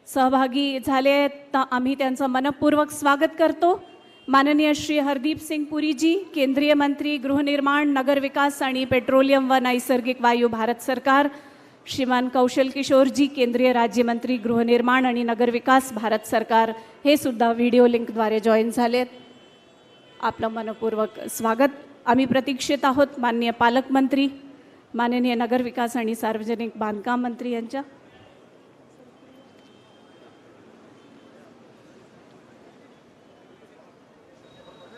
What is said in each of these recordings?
सहभागी झाले आहेत, तर आम्ही त्यांचं मनपूर्वक स्वागत करतो। माननीय श्री हरदीप सिंग पुरी जी, केंद्रीय मंत्री गृहनिर्माण, नगर विकास आणि पेट्रोलियम व नैसर्गिक वायू, भारत सरकार। श्रीमान कौशल किशोर जी, केंद्रीय राज्यमंत्री गृहनिर्माण आणि नगर विकास, भारत सरकार, हे सुद्धा व्हिडिओ लिंकद्वारे जॉईन झालेत। आपलं मनपूर्वक स्वागत। आम्ही प्रतीक्षित आहोत माननीय पालकमंत्री, माननीय नगर विकास आणि सार्वजनिक बांधकाम मंत्री यांच्या।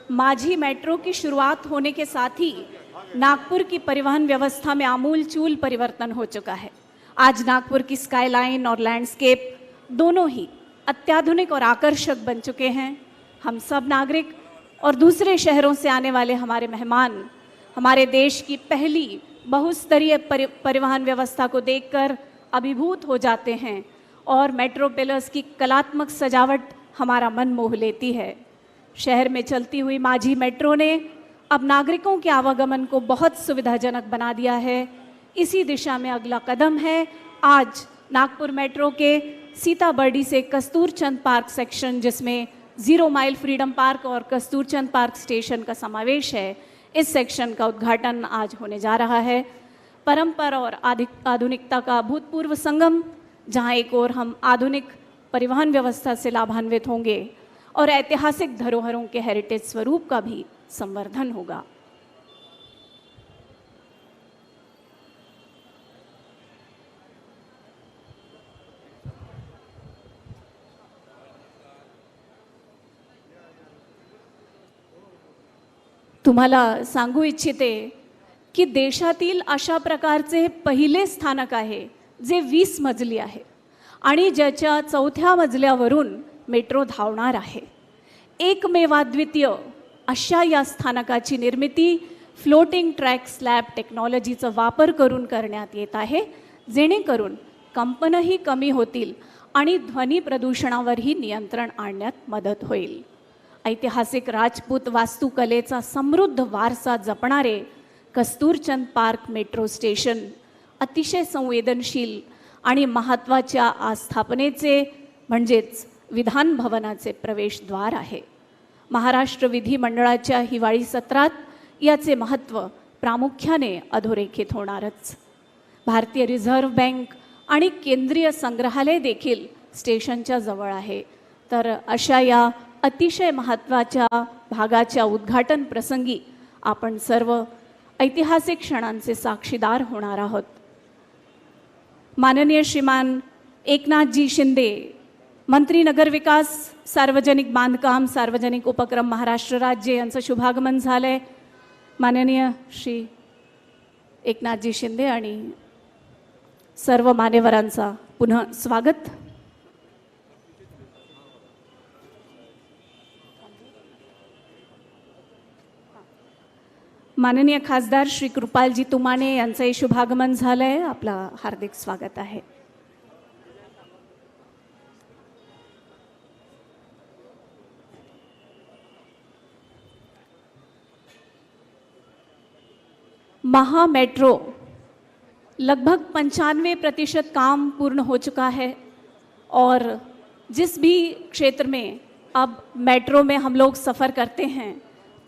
माझी मेट्रो की शुरुआत होने के साथ ही नागपुर की परिवहन व्यवस्था में आमूलचूल परिवर्तन हो चुका है। आज नागपुर की स्काईलाइन और लैंडस्केप दोनों ही अत्याधुनिक और आकर्षक बन चुके हैं। हम सब नागरिक और दूसरे शहरों से आने वाले हमारे मेहमान हमारे देश की पहली बहुस्तरीय परिवहन व्यवस्था को देखकर अभिभूत हो जाते हैं और मेट्रो पिलर्स की कलात्मक सजावट हमारा मन मोह लेती है। शहर में चलती हुई माझी मेट्रो ने अब नागरिकों के आवागमन को बहुत सुविधाजनक बना दिया है। इसी दिशा में अगला कदम है आज नागपुर मेट्रो के सीताबर्डी से कस्तूरचंद पार्क सेक्शन, जिसमें 0 माइल फ्रीडम पार्क और कस्तूरचंद पार्क स्टेशन का समावेश है। इस सेक्शन का उद्घाटन आज होने जा रहा है। परंपरा और आधुनिकता का भूतपूर्व संगम, जहां एक ओर हम आधुनिक परिवहन व्यवस्था से लाभान्वित होंगे और ऐतिहासिक धरोहरों के हेरिटेज स्वरूप का भी संवर्धन होगा। तुम्हाला सांगू इच्छिते की देशातील अशा प्रकारचे पहिले स्थानक आहे जे 20 मजली आहे आणि ज्याच्या 4थ्या मजल्यावरून मेट्रो धावणार आहे। एकमेवाद्वितीय अशा या स्थानकाची निर्मिती फ्लोटिंग ट्रॅक स्लॅब टेक्नॉलॉजीचा वापर करून करण्यात येत आहे, जेणेकरून कंपनही कमी होतील आणि ध्वनी प्रदूषणावरही नियंत्रण आणण्यात मदत होईल। ऐतिहासिक राजपूत वास्तुकलेचा समृद्ध वारसा जपणारे कस्तूरचंद पार्क मेट्रो स्टेशन अतिशय संवेदनशील आणि महत्त्वाच्या आस्थापनेचे म्हणजेच विधान भवनाचे प्रवेशद्वार आहे। महाराष्ट्र विधिमंडळाच्या हिवाळी सत्रात याचे महत्त्व प्रामुख्याने अधोरेखित होणारच। भारतीय रिझर्व्ह बँक आणि केंद्रीय संग्रहालय देखील स्टेशनच्या जवळ आहे। तर अशा या अतिशय महत्त्वाच्या भागाच्या उद्घाटन प्रसंगी आपण सर्व ऐतिहासिक क्षणांचे साक्षीदार होणार आहोत। माननीय श्रीमान एकनाथजी शिंदे, मंत्री नगर विकास, सार्वजनिक बांधकाम, सार्वजनिक उपक्रम, महाराष्ट्र राज्य, यांचं शुभागमन झालंय। माननीय श्री एकनाथजी शिंदे आणि सर्व मान्यवरांचा पुन्हा स्वागत। माननीय खासदार श्री कृपालजी तुमाने यांचंही शुभागमन झालंय, आपला हार्दिक स्वागत आहे। महा मेट्रो लगभग 95% काम पूर्ण हो चुका है और जिस भी क्षेत्र में अब मेट्रो में हम लोग सफ़र करते हैं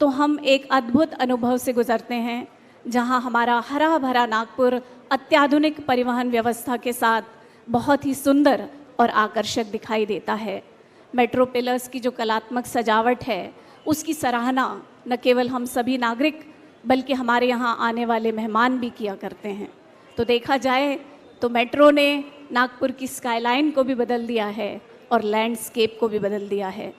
तो हम एक अद्भुत अनुभव से गुजरते हैं, जहां हमारा हरा भरा नागपुर अत्याधुनिक परिवहन व्यवस्था के साथ बहुत ही सुंदर और आकर्षक दिखाई देता है। मेट्रो पिलर्स की जो कलात्मक सजावट है उसकी सराहना न केवल हम सभी नागरिक बल्कि हमारे यहाँ आने वाले मेहमान भी किया करते हैं। तो देखा जाए तो मेट्रो ने नागपुर की स्काईलाइन को भी बदल दिया है और लैंडस्केप को भी बदल दिया है।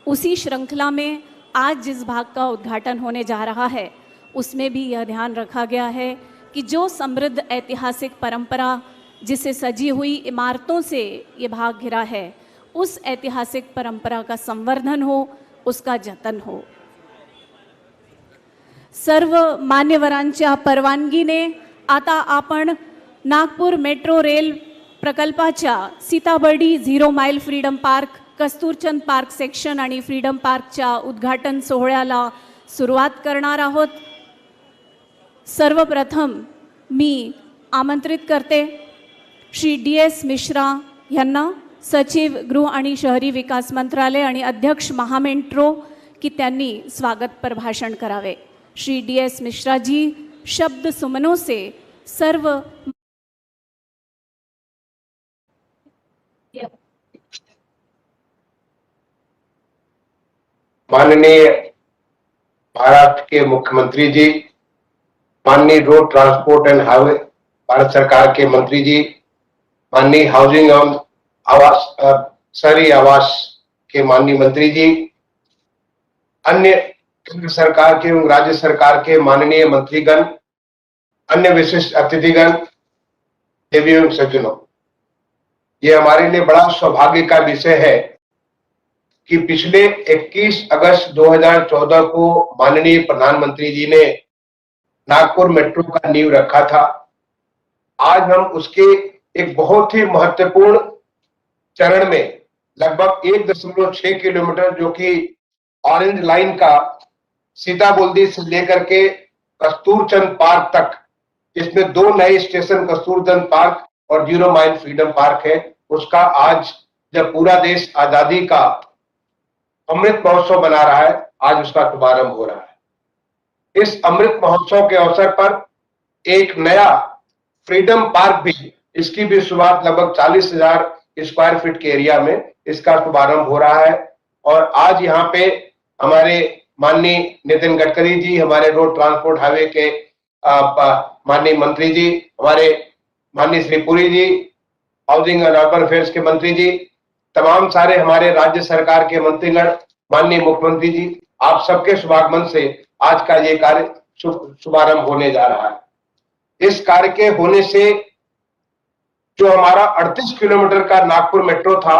उसी श्रृंखला में आज जिस भाग का उद्घाटन होने जा रहा है उसमें भी यह ध्यान रखा गया है कि जो समृद्ध ऐतिहासिक परंपरा जिसे सजी हुई इमारतों से ये भाग घिरा है, उस ऐतिहासिक परंपरा का संवर्धन हो, उसका जतन हो। सर्व मान्यवरांच्या परवानगीने आता आपण नागपूर मेट्रो रेल प्रकल्पाच्या सीताबर्डी 0 माइल freedom park, Kasturchand park section आणि फ्रीडम पार्कच्या उद्घाटन सोहळ्याला सुरुवात करणार आहोत। सर्वप्रथम मी आमंत्रित करते श्री DS मिश्रा यांना सचिव गृह आणि शहरी विकास मंत्रालय आणि अध्यक्ष महामेट्रो की त्यांनी स्वागतपर भाषण करावे। श्री DS मिश्रा जी शब्द सुमनों से सर्व माननीय महाराष्ट्र के मुख्यमंत्री जी, माननीय road transport end highway Bharat सरकार के मंत्री जी, माननीय हाउसिंग एवं आवास शहरी आवास के माननीय मंत्री जी, अन्य केंद्र सरकार के एवं राज्य सरकार के माननीय मंत्रीगण, अन्य विशिष्ट अतिथिगण, देवी एवं सज्जनों, ये हमारे लिए बड़ा सौभाग्य का विषय है कि पिछले 21 अगस्त 2014 को माननीय प्रधानमंत्री जी ने नागपुर मेट्रो का नींव रखा था। आज हम उसके एक बहुत ही महत्वपूर्ण चरण में लगभग 1.6 किलोमीटर, जो कि ऑरेंज लाइन का सीताबुल्दी से लेकर के कस्तूरचंद पार्क तक, इसमें 2 नए स्टेशन कस्तूरचंद पार्क और 0 माइल फ्रीडम पार्क है, उसका आज जब पूरा देश आजादी का अमृत महोत्सव मना रहा है, आज उसका शुभारंभ हो रहा है। इस अमृत महोत्सव के अवसर पर एक नया फ्रीडम पार्क भी, इसकी भी शुरुआत लगभग 40,000 स्क्वायर फीट के एरिया में इसका शुभारंभ हो रहा है। और आज यहाँ पे हमारे माननीय नितिन गडकरी जी, हमारे रोड ट्रांसपोर्ट हाईवे के माननीय मंत्री जी, हमारे माननीय श्री पुरी जी, हाउसिंग एंड अर्बन अफेयर्स के मंत्री जी, तमाम सारे हमारे राज्य सरकार के मंत्रीगण, माननीय मुख्यमंत्री जी, आप सबके शुभागमन से आज का ये कार्य शुभारंभ होने जा रहा है। इस कार्य के होने से जो हमारा 38 किलोमीटर का नागपुर मेट्रो था,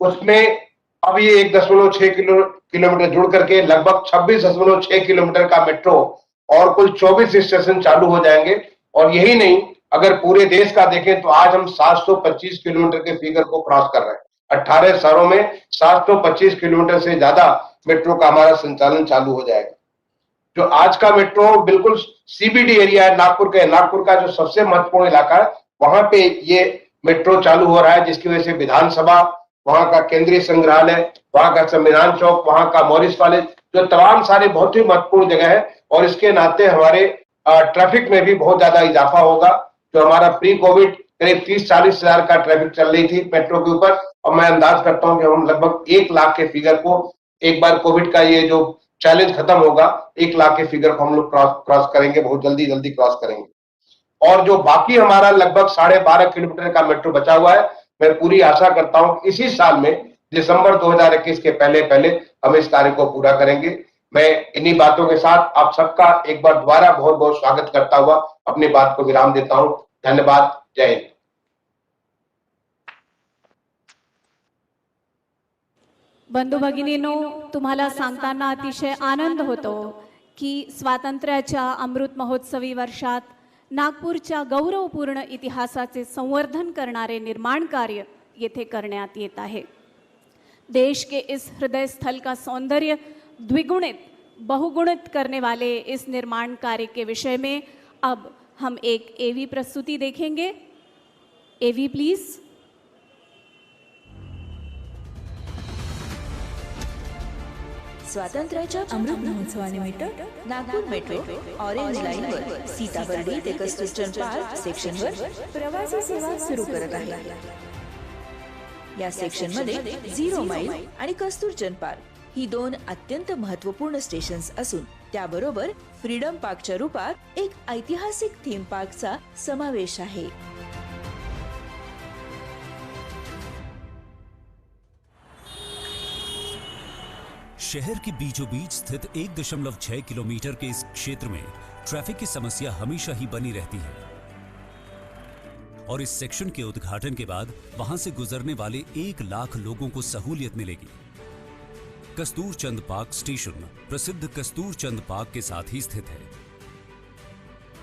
उसमें अब ये 1.6 किलोमीटर जुड़ करके लगभग 26.6 किलोमीटर का मेट्रो और कुल 24 स्टेशन चालू हो जाएंगे। और यही नहीं, अगर पूरे देश का देखें तो आज हम 725 किलोमीटर के फिगर को क्रॉस कर रहे हैं। 18 शहरों में 725 किलोमीटर से ज्यादा मेट्रो का हमारा संचालन चालू हो जाएगा। जो आज का मेट्रो बिल्कुल CBD एरिया है नागपुर का जो सबसे महत्वपूर्ण इलाका है, वहां पे ये मेट्रो चालू हो रहा है, जिसकी वजह से विधानसभा, वहां का केंद्रीय संग्रहालय, वहां का संविधान चौक, वहां का मॉरिस कॉलेज, जो तमाम सारे बहुत ही महत्वपूर्ण जगह है। और इसके नाते हमारे ट्रैफिक में भी बहुत ज्यादा इजाफा होगा। जो हमारा प्री कोविड करीब 30-40 हजार का ट्रैफिक चल रही थी मेट्रो के ऊपर, और मैं अंदाज करता हूं कि हम लगभग 1 लाख के फिगर को, एक बार कोविड का ये जो चैलेंज खत्म होगा, 1 लाख के फिगर को हम लोग क्रॉस करेंगे, बहुत जल्दी क्रॉस करेंगे। और जो बाकी हमारा लगभग 12.5 किलोमीटर का मेट्रो बचा हुआ है, मैं पूरी आशा करता हूं कि इसी साल में दिसंबर 2021 के पहले हम इस कार्य को पूरा करेंगे। मैं इन्हीं बातों के साथ आप सबका एक बार दोबारा बहुत बहुत स्वागत करता हुआ अपनी बात को विराम देता हूं। धन्यवाद। जय हिंद। बंधू भगिनींनो, तुम्हाला सांगताना अतिशय आनंद होतो की स्वातंत्र्याच्या अमृत महोत्सवी वर्षात नागपूरच्या गौरवपूर्ण इतिहासाचे संवर्धन करणारे निर्माण कार्य येथे करण्यात येत आहे। देश के इस हृदय स्थल का सौंदर्य द्विगुणित बहुगुणित करने वाले इस निर्माण कार्य के विषय में अब हम एक AV प्रस्तुति देखेंगे। AV please. स्वातंत्र्याच्या अमृत महोत्सवानिमित्त नागपूर मेट्रो ऑरेंज लाईनवर सीताबर्डी ते कस्तूरचंद पार्क सेक्शनवर प्रवासी सेवा सुरू करत आहे। या सेक्शनमध्ये 0 माइल आणि कस्तूरचंद पार्क ही 2 अत्यंत महत्त्वपूर्ण स्टेशन्स असून त्याबरोबर फ्रीडम पार्कच्या रूपात एक ऐतिहासिक थीम पार्कचा समावेश आहे। शहर के बीचों बीच स्थित 1.6 किलोमीटर के इस क्षेत्र में ट्रैफिक की समस्या हमेशा ही बनी रहती है और इस सेक्शन के उद्घाटन के बाद वहां से गुजरने वाले 1 लाख लोगों को सहूलियत मिलेगी। कस्तूरचंद पार्क स्टेशन प्रसिद्ध कस्तूरचंद पार्क के साथ ही स्थित है।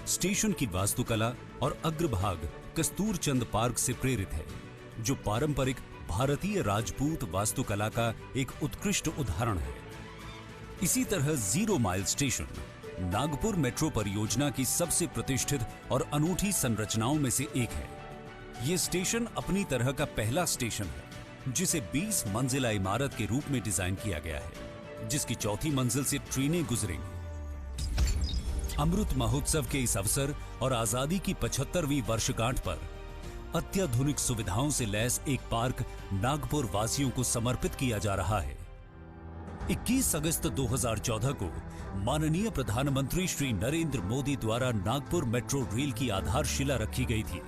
स्टेशन की वास्तुकला और अग्रभाग कस्तूरचंद पार्क से प्रेरित है, जो पारंपरिक भारतीय राजपूत वास्तुकला का एक उत्कृष्ट उदाहरण है। इसी तरह 0 माइल स्टेशन नागपुर मेट्रो परियोजना की सबसे प्रतिष्ठित और अनूठी संरचनाओं में से एक है। ये स्टेशन अपनी तरह का पहला स्टेशन है जिसे 20 मंजिला इमारत के रूप में डिजाइन किया गया है, जिसकी चौथी मंजिल से ट्रेनें गुजरेंगी। अमृत महोत्सव के इस अवसर और आजादी की 75वीं वर्षगांठ पर अत्याधुनिक सुविधाओं से लैस एक पार्क नागपुर वासियों को समर्पित किया जा रहा है। 21 अगस्त 2014 को माननीय प्रधानमंत्री श्री नरेंद्र मोदी द्वारा नागपुर मेट्रो रेल की आधारशिला रखी गई थी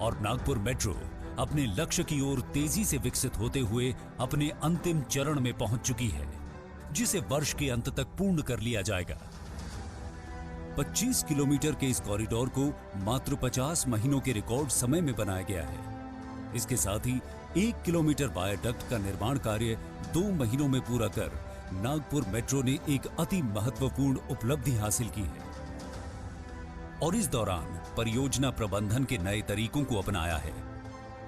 और नागपुर मेट्रो अपने लक्ष्य की ओर तेजी से विकसित होते हुए अपने अंतिम चरण में पहुंच चुकी है, जिसे वर्ष के अंत तक पूर्ण कर लिया जाएगा। 25 किलोमीटर के इस कॉरिडोर को मात्र 50 महीनों के रिकॉर्ड समय में बनाया गया है। इसके साथ ही 1 किलोमीटर वायाडक्ट का निर्माण कार्य 2 महीनों में पूरा कर नागपुर मेट्रो ने एक अति महत्वपूर्ण उपलब्धि हासिल की है और इस दौरान परियोजना प्रबंधन के नए तरीकों को अपनाया है।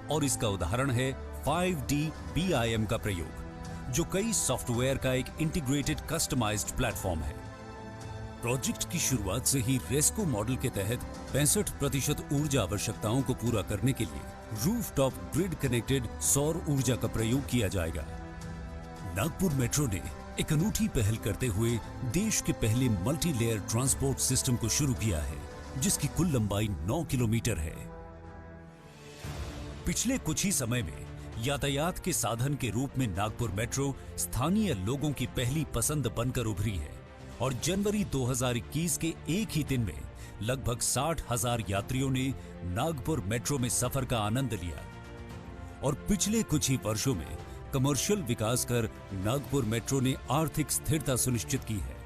और इसका उदाहरण है 5D BIM का प्रयोग, जो कई सॉफ्टवेयर का एक इंटीग्रेटेड कस्टमाइज्ड प्लेटफॉर्म है। प्रोजेक्ट की शुरुआत से ही रेस्को मॉडल के तहत 65% ऊर्जा आवश्यकताओं को पूरा करने के लिए रूफटॉप ग्रिड कनेक्टेड सौर ऊर्जा का प्रयोग किया जाएगा। नागपुर मेट्रो ने एक अनूठी पहल करते हुए देश के पहले मल्टी लेयर ट्रांसपोर्ट सिस्टम को शुरू किया है, जिसकी कुल लंबाई 9 किलोमीटर है। पिछले कुछ ही समय में यातायात के साधन के रूप में नागपुर मेट्रो स्थानीय लोगों की पहली पसंद बनकर उभरी है और जनवरी 2021 के एक ही दिन में लगभग 60,000 यात्रियों ने नागपुर मेट्रो में सफर का आनंद लिया और पिछले कुछ ही वर्षों में कमर्शियल विकास कर नागपुर मेट्रो ने आर्थिक स्थिरता सुनिश्चित की है।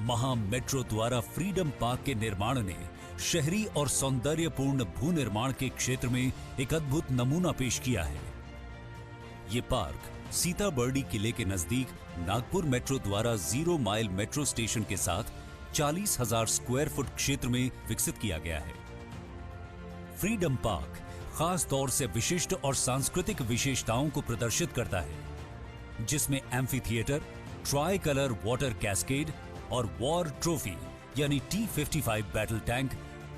महा मेट्रो द्वारा फ्रीडम पार्क के निर्माण ने शहरी और सौंदर्यपूर्ण भू निर्माण के क्षेत्र में एक अद्भुत नमूना पेश किया है। ये पार्क सीताबर्डी किले के नजदीक नागपुर मेट्रो द्वारा 0 माइल मेट्रो स्टेशन के साथ 40,000 स्क्वायर फुट क्षेत्र में विकसित किया गया है। फ्रीडम पार्क खास तौर से विशिष्ट और सांस्कृतिक विशेषताओं को प्रदर्शित करता है, जिसमें amphi theatre, try colour water cascade और वॉर ट्रॉफी यानी T-55 बैटल टैंक,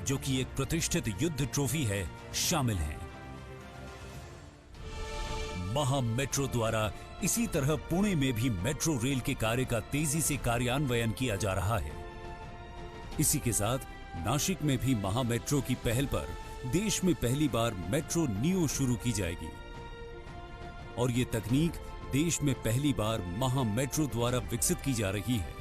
जो कि एक प्रतिष्ठित युद्ध ट्रॉफी है, शामिल हैं। महा मेट्रो द्वारा इसी तरह पुणे में भी मेट्रो रेल के कार्य का तेजी से कार्यान्वयन किया जा रहा है। इसी के साथ नासिक में भी महा मेट्रो की पहल पर देश में पहली बार मेट्रो नियो शुरू की जाएगी और ये तकनीक देश में पहली बार महा मेट्रो द्वारा विकसित की जा रही है।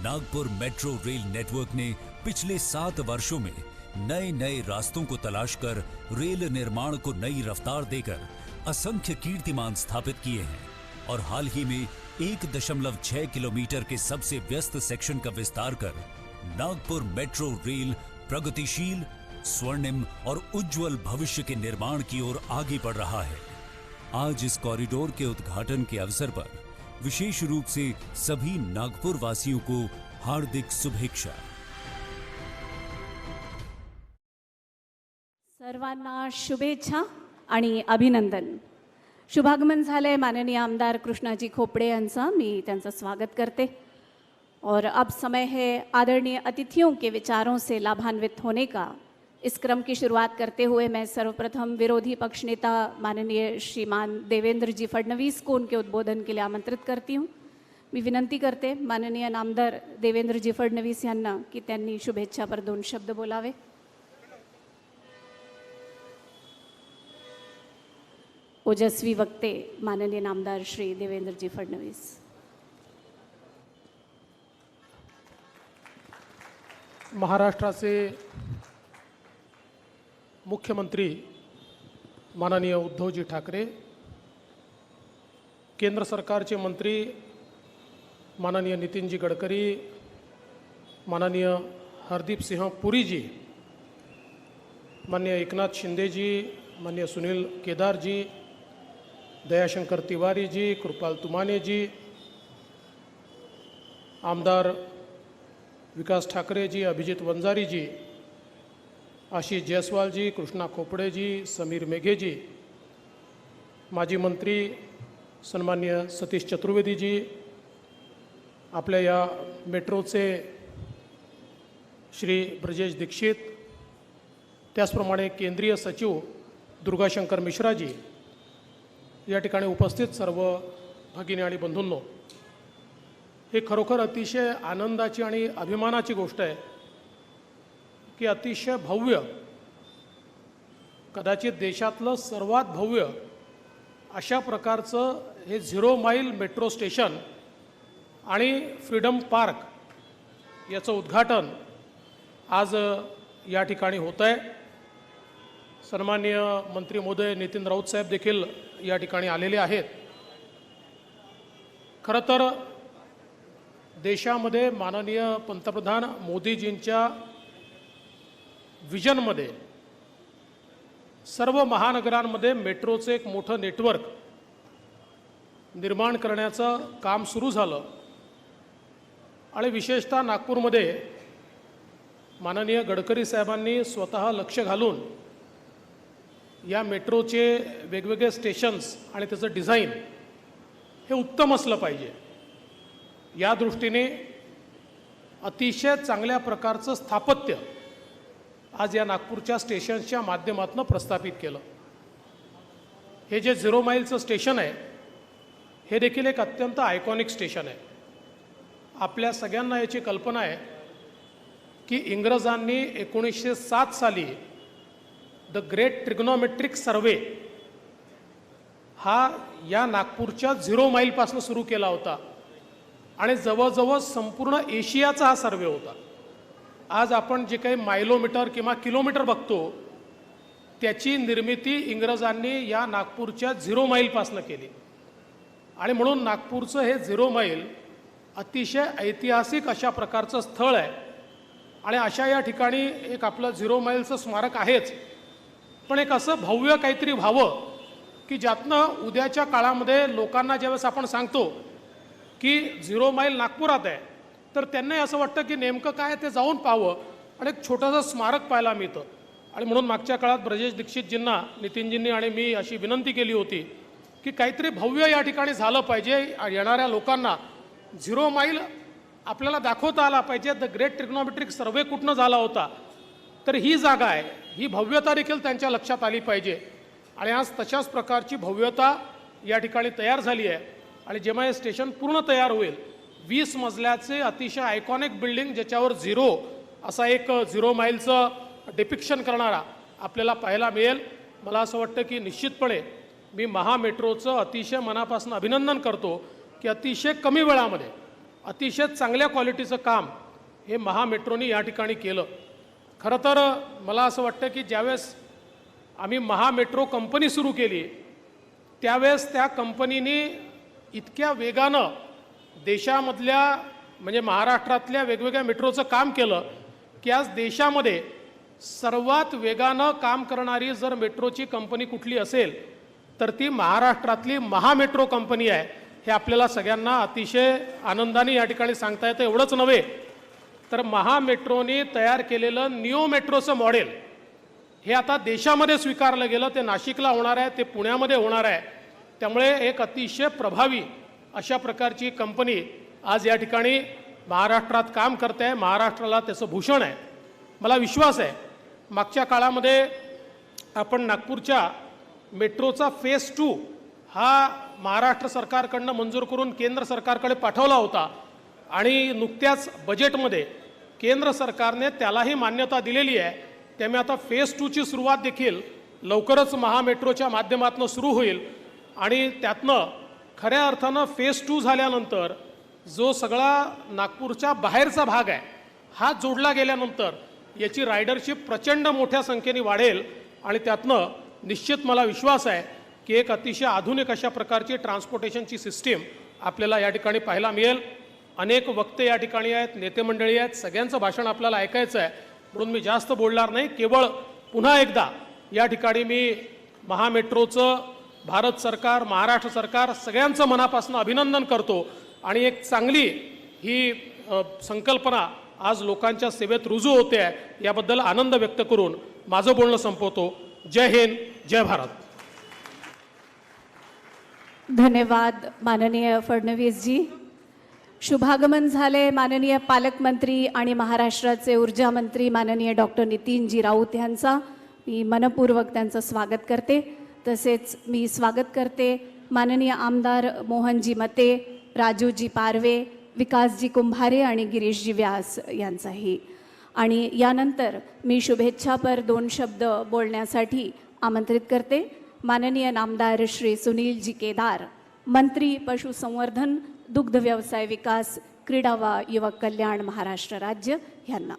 नागपुर मेट्रो रेल नेटवर्क ने पिछले 7 वर्षों में नए नए रास्तों को तलाश कर रेल निर्माण को नई रफ्तार देकर असंख्य कीर्तिमान स्थापित किए हैं और हाल ही में 1.6 किलोमीटर के सबसे व्यस्त सेक्शन का विस्तार कर नागपुर मेट्रो रेल प्रगतिशील, स्वर्णिम और उज्जवल भविष्य के निर्माण की ओर आगे बढ़ रहा है। आज इस कॉरिडोर के उद्घाटन के अवसर पर विशेष रूप से सभी नागपुर वासियों को हार्दिक शुभेच्छा। सर्वांना शुभेच्छा आणि अभिनंदन। शुभागमन झाले माननीय आमदार कृष्णाजी खोपड़े यांचा, मी त्यांचं स्वागत करते। और अब समय है आदरणीय अतिथियों के विचारों से लाभान्वित होने का। इस क्रम की शुरुआत करते हुए मैं सर्वप्रथम विरोधी पक्ष नेता माननीय श्रीमान देवेंद्र जी फडणवीस को उनके उद्बोधन के लिए आमंत्रित करती हूँ। मी विनंती करते माननीय नामदार देवेंद्र जी फडणवीस यांना की त्यांनी शुभेच्छापर 2 शब्द बोलावे। ओजस्वी वक्ते माननीय नामदार श्री देवेंद्र जी फडणवीस। महाराष्ट्राचे मुख्यमंत्री माननीय उद्धवजी ठाकरे, केंद्र सरकारचे मंत्री माननीय नितीनजी गडकरी, माननीय हरदीप सिंह पुरी जी, माननीय एकनाथ शिंदे जी, माननीय सुनील केदार जी, दयाशंकर तिवारी जी, कृपाल तुमाने जी, आमदार विकास ठाकरे जी, अभिजीत वंजारी जी, आशीष जायसवाल जी, कृष्णा खोपड़े जी, समीर मेघे जी, माजी मंत्री सन्मान्य सतीश चतुर्वेदी जी, आपल्या या मेट्रोचे श्री ब्रजेश दीक्षित, त्याचप्रमाणे केंद्रीय सचिव दुर्गाशंकर मिश्रा जी, या ठिकाणी उपस्थित सर्व भगिनी आणि बंधूंनो, हे खरोखर अतिशय आनंदाची आणि अभिमानाची गोष्ट आहे की अतिशय भव्य, कदाचित देशातलं सर्वात भव्य अशा प्रकारचं हे 0 माईल मेट्रो स्टेशन आणि फ्रीडम पार्क याचं उद्घाटन आज या ठिकाणी होतं आहे. सन्माननीय मंत्री महोदय नितीन राऊत साहेब देखील या ठिकाणी आलेले आहेत. खरं तर देशामध्ये माननीय पंतप्रधान मोदीजींच्या विजनमध्ये सर्व महानगरांमध्ये मेट्रोचं एक मोठं नेटवर्क निर्माण करण्याचं काम सुरू झालं आणि विशेषतः नागपूरमध्ये माननीय गडकरी साहेबांनी स्वतः लक्ष घालून या मेट्रोचे वेगवेगळे स्टेशन्स आणि त्याचं डिझाईन हे उत्तम असलं पाहिजे या दृष्टीने अतिशय चांगल्या प्रकारचं स्थापत्य आज या नागपूरच्या स्टेशन्सच्या माध्यमातून प्रस्थापित केलं. हे जे 0 माईलचं स्टेशन आहे हे देखील एक अत्यंत आयकॉनिक स्टेशन आहे. आपल्या सगळ्यांना याची कल्पना आहे की इंग्रजांनी 1907 साली द ग्रेट ट्रिग्नोमेट्रिक सर्वे हा या नागपूरच्या 0 माईलपासून सुरू केला होता आणि जवळजवळ संपूर्ण एशियाचा हा सर्वे होता. आज आपण जे काही मायलोमीटर किंवा किलोमीटर बघतो त्याची निर्मिती इंग्रजांनी या नागपूरच्या 0 माईलपासून केली आणि म्हणून नागपूरचं हे 0 माईल अतिशय ऐतिहासिक अशा प्रकारचं स्थळ आहे. आणि अशा या ठिकाणी एक आपलं 0 माईलचं स्मारक आहेच, पण एक असं भव्य काहीतरी व्हावं की ज्यातनं उद्याच्या काळामध्ये लोकांना ज्यावेळेस आपण सांगतो की 0 माईल नागपुरात आहे तर त्यांनाही असं वाटतं की नेमकं काय ते जाऊन पाहावं आणि एक छोटंसं स्मारक पाहायला मिळतं. आणि म्हणून मागच्या काळात ब्रजेश दीक्षितजींना, नितीनजींनी आणि मी अशी विनंती केली होती की काहीतरी भव्य या ठिकाणी झालं पाहिजे. येणाऱ्या लोकांना 0 माईल आपल्याला दाखवता आला पाहिजे. द ग्रेट ट्रिग्नोमेट्रिक सर्वे कुठनं झाला होता तर ही जागा आहे, ही भव्यता देखील त्यांच्या लक्षात आली पाहिजे. आणि आज तशाच प्रकारची भव्यता या ठिकाणी तयार झाली आहे. आणि जेव्हा हे स्टेशन पूर्ण तयार होईल 20 मजल्याचे अतिशय आयकॉनिक बिल्डिंग ज्याच्यावर 0 असा एक 0 माईलचं डिपिक्शन करणारा आपल्याला पाहायला मिळेल. मला असं वाटतं की निश्चितपणे मी महामेट्रोचं अतिशय मनापासून अभिनंदन करतो की अतिशय कमी वेळामध्ये अतिशय चांगल्या क्वालिटीचं काम हे महामेट्रोनी या ठिकाणी केलं. खरं तर मला असं वाटतं की ज्यावेळेस आम्ही महामेट्रो कंपनी सुरू केली त्यावेळेस त्या कंपनीने इतक्या वेगानं देशामधल्या म्हणजे महाराष्ट्रातल्या वेगवेगळ्या मेट्रोचं काम केलं की आज देशामध्ये सर्वात वेगानं काम करणारी जर मेट्रोची कंपनी कुठली असेल तर ती महाराष्ट्रातली महामेट्रो कंपनी आहे. हे आपल्याला सगळ्यांना अतिशय आनंदाने या ठिकाणी सांगता येतं. एवढंच नव्हे तर महामेट्रोने तयार केलेलं निओ मेट्रोचं मॉडेल हे आता देशामध्ये स्वीकारलं गेलं. ते नाशिकला होणार आहे, ते पुण्यामध्ये होणार आहे. त्यामुळे एक अतिशय प्रभावी अशा प्रकारची कंपनी आज या ठिकाणी महाराष्ट्रात काम करते आहे. महाराष्ट्राला त्याचं भूषण आहे. मला विश्वास आहे मागच्या काळामध्ये आपण नागपूरच्या मेट्रोचा फेज 2 हा महाराष्ट्र सरकारकडनं मंजूर करून केंद्र सरकारकडे पाठवला होता आणि नुकत्याच बजेटमध्ये केंद्र सरकारने त्यालाही मान्यता दिलेली आहे. त्यामुळे आता फेज 2ची सुरुवात देखील लवकरच महामेट्रोच्या माध्यमातून सुरू होईल आणि त्यातनं खऱ्या अर्थानं फेज 2 झाल्यानंतर जो सगळा नागपूरच्या बाहेरचा भाग आहे हा जोडला गेल्यानंतर याची रायडरशिप प्रचंड मोठ्या संख्येने वाढेल आणि त्यातनं निश्चित मला विश्वास आहे की एक अतिशय आधुनिक अशा प्रकारची ट्रान्सपोर्टेशनची सिस्टीम आपल्याला या ठिकाणी पाहायला मिळेल. अनेक वक्ते या ठिकाणी आहेत, नेते मंडळी आहेत, सगळ्यांचं भाषण आपल्याला ऐकायचं आहे म्हणून मी जास्त बोलणार नाही. केवळ पुन्हा एकदा या ठिकाणी मी महामेट्रोचं भारत सरकार, महाराष्ट्र सरकार सगळ्यांचं मनापासून अभिनंदन करतो आणि एक चांगली ही संकल्पना आज लोकांच्या सेवेत रुजू होते आहे याबद्दल आनंद व्यक्त करून माझं बोलणं संपवतो. जय हिंद, जय भारत. धन्यवाद माननीय फडणवीसजी. शुभागमन झाले माननीय पालकमंत्री आणि महाराष्ट्राचे ऊर्जा मंत्री माननीय डॉक्टर नितीनजी राऊत यांचा. मी मनपूर्वक त्यांचं स्वागत करते. तसेच मी स्वागत करते माननीय आमदार मोहनजी मते, राजूजी पारवे, विकासजी कुंभारे आणि गिरीशजी व्यास यांचाही. आणि यानंतर मी शुभेच्छापर 2 शब्द बोलण्यासाठी आमंत्रित करते माननीय नामदार श्री सुनीलजी केदार, मंत्री पशुसंवर्धन, दुग्ध व्यवसाय विकास, क्रीडा व युवक कल्याण, महाराष्ट्र राज्य यांना.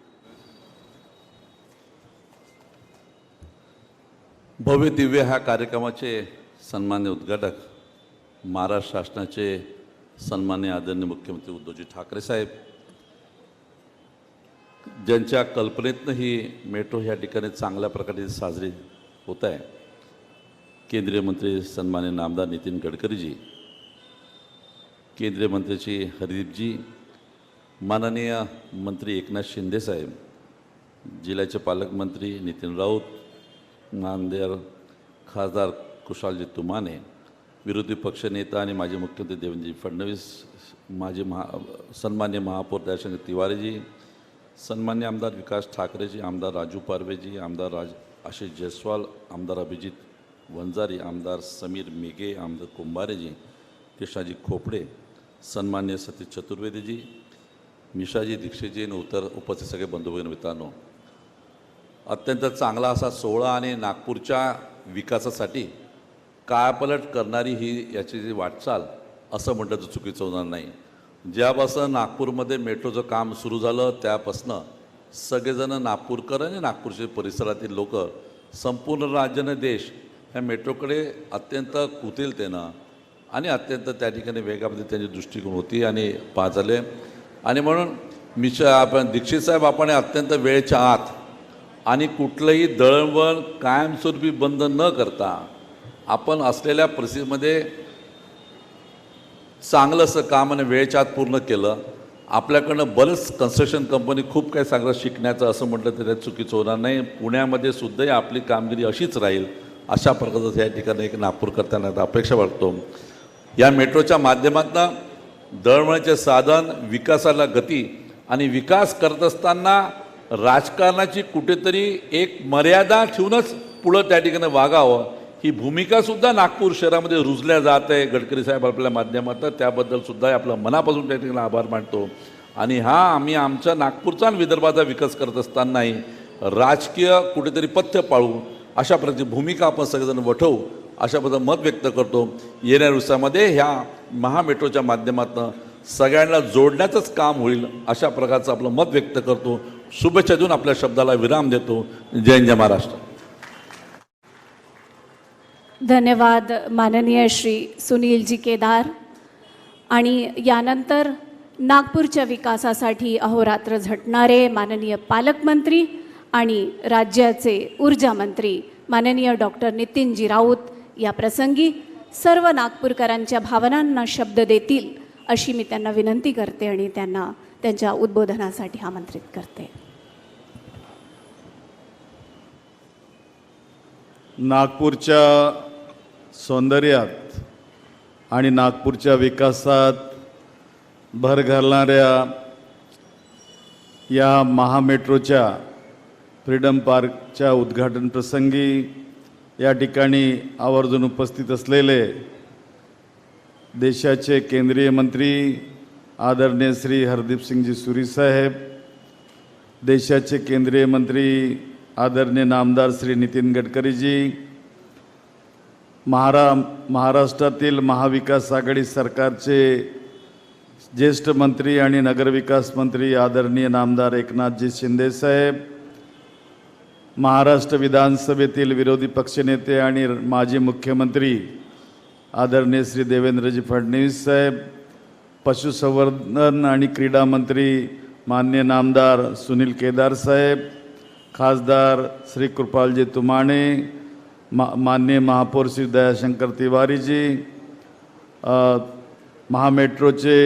भव्य दिव्य ह्या कार्यक्रमाचे सन्मान्य उद्घाटक महाराष्ट्र शासनाचे सन्मान्य आदरणीय मुख्यमंत्री उद्धवजी ठाकरे साहेब, ज्यांच्या कल्पनेतनं ही मेट्रो ह्या ठिकाणी चांगल्या प्रकारे साजरी होत आहे, केंद्रीय मंत्री सन्मान्य नामदार नितीन गडकरीजी, केंद्रीय मंत्री श्री हरदीपजी, माननीय मंत्री एकनाथ शिंदे साहेब, जिल्ह्याचे पालकमंत्री नितीन राऊत, नांदेड खासदार कुशालजी तुमाने, विरोधी पक्षनेता आणि माजी मुख्यमंत्री देवेंद्रजी फडणवीस, माजी सन्मान्य महापौर दयाशंकर तिवारीजी, सन्मान्य आमदार विकास ठाकरेजी, आमदार राजू पारवेजी, आमदार आशिष जयस्वाल, आमदार अभिजित वंजारी, आमदार समीर मेघे, आमदार कुंभारेजी, कृष्णाजी खोपडे, सन्मान्य सतीश चतुर्वेदीजी, मिशाजी दीक्षितजी आणि उपस्थित सगळे बंधू भगिनी मित्रांनो, अत्यंत चांगला असा सोहळा आणि नागपूरच्या विकासासाठी कायापलट करणारी ही याची जी वाटचाल असं म्हटलं तर चुकीचं होणार नाही. ज्यापासून नागपूरमध्ये मेट्रोचं काम सुरू झालं त्यापासून सगळेजण नागपूरकर आणि नागपूरचे परिसरातील लोक, संपूर्ण राज्याने देश ह्या मेट्रोकडे अत्यंत कुतीलतेनं आणि अत्यंत त्या ठिकाणी वेगामध्ये त्यांची दृष्टिकोन होती आणि पाहत झाले. आणि म्हणून आपण दीक्षित साहेब, आपण अत्यंत वेळेच्या आत आणि कुठलंही दळणवळण कायमस्वरूपी बंद न करता आपण असलेल्या परिस्थितीमध्ये चांगलं असं काम आणि वेळेच्या आत पूर्ण केलं. आपल्याकडनं बरंच कन्स्ट्रक्शन कंपनी खूप काही चांगलं शिकण्याचं असं म्हटलं तरी चुकीचं होणार नाही. पुण्यामध्ये सुद्धा आपली कामगिरी अशीच राहील अशा प्रकारचं या ठिकाणी एक नागपूरकर्त्यांना अपेक्षा वाटतो. या मेट्रोच्या माध्यमातून दळणवळणाचे साधन, विकासाला गती आणि विकास करत असताना राजकारणाची कुठेतरी एक मर्यादा ठेवूनच पुढं त्या ठिकाणी वागावं, ही भूमिकासुद्धा नागपूर शहरामध्ये रुजल्या जात आहे. गडकरी साहेब आपल्या माध्यमातून त्याबद्दलसुद्धा आपलं मनापासून त्या ठिकाणी आभार मानतो. आणि आम्ही आमच्या नागपूरचा आणि विदर्भाचा विकास करत असतानाही राजकीय कुठेतरी पथ्य पाळू अशा प्रकारची भूमिका आपण सगळेजण वठवू अशा पद्धतीनं मत व्यक्त करतो. येणाऱ्या दिवसामध्ये ह्या महामेट्रोच्या माध्यमातून सगळ्यांना जोडण्याचंच काम होईल अशा प्रकारचं आपलं मत व्यक्त करतो. शुभेच्छा देऊन आपल्या शब्दाला विराम देतो. जय जय महाराष्ट्र. धन्यवाद माननीय श्री सुनीलजी केदार. आणि यानंतर नागपूरच्या विकासासाठी अहोरात्र झटणारे माननीय पालकमंत्री आणि राज्याचे ऊर्जा मंत्री माननीय डॉक्टर नितीनजी राऊत या प्रसंगी सर्व नागपूरकरांच्या भावनांना शब्द देतील अशी मी त्यांना विनंती करते आणि त्यांना त्यांच्या उद्बोधनासाठी आमंत्रित करते. नागपूरच्या सौंदर्यात आणि नागपूरच्या विकासात भर घालणाऱ्या या महामेट्रोच्या फ्रीडम पार्कच्या उद्घाटन प्रसंगी या ठिकाणी आवर्जून उपस्थित असलेले देशाचे केंद्रीय मंत्री आदरणीय श्री हरदीपसिंगजी सुरी साहेब, देशाचे केंद्रीय मंत्री आदरणीय नामदार श्री नितीन गडकरीजी, महाराष्ट्रातील महाविकास आघाडी सरकारचे ज्येष्ठ मंत्री आणि नगरविकास मंत्री आदरणीय नामदार एकनाथजी शिंदे साहेब, महाराष्ट्र विधानसभेतील विरोधी पक्षनेते आणि माजी मुख्यमंत्री आदरणीय श्री देवेंद्रजी फडणवीस साहेब, पशुसंवर्धन आणि क्रीडा मंत्री माननीय नामदार सुनील केदार साहेब, खासदार श्री कृपालजी तुमाने, माननीय महापौर श्री दयाशंकर तिवारीजी, महामेट्रोचे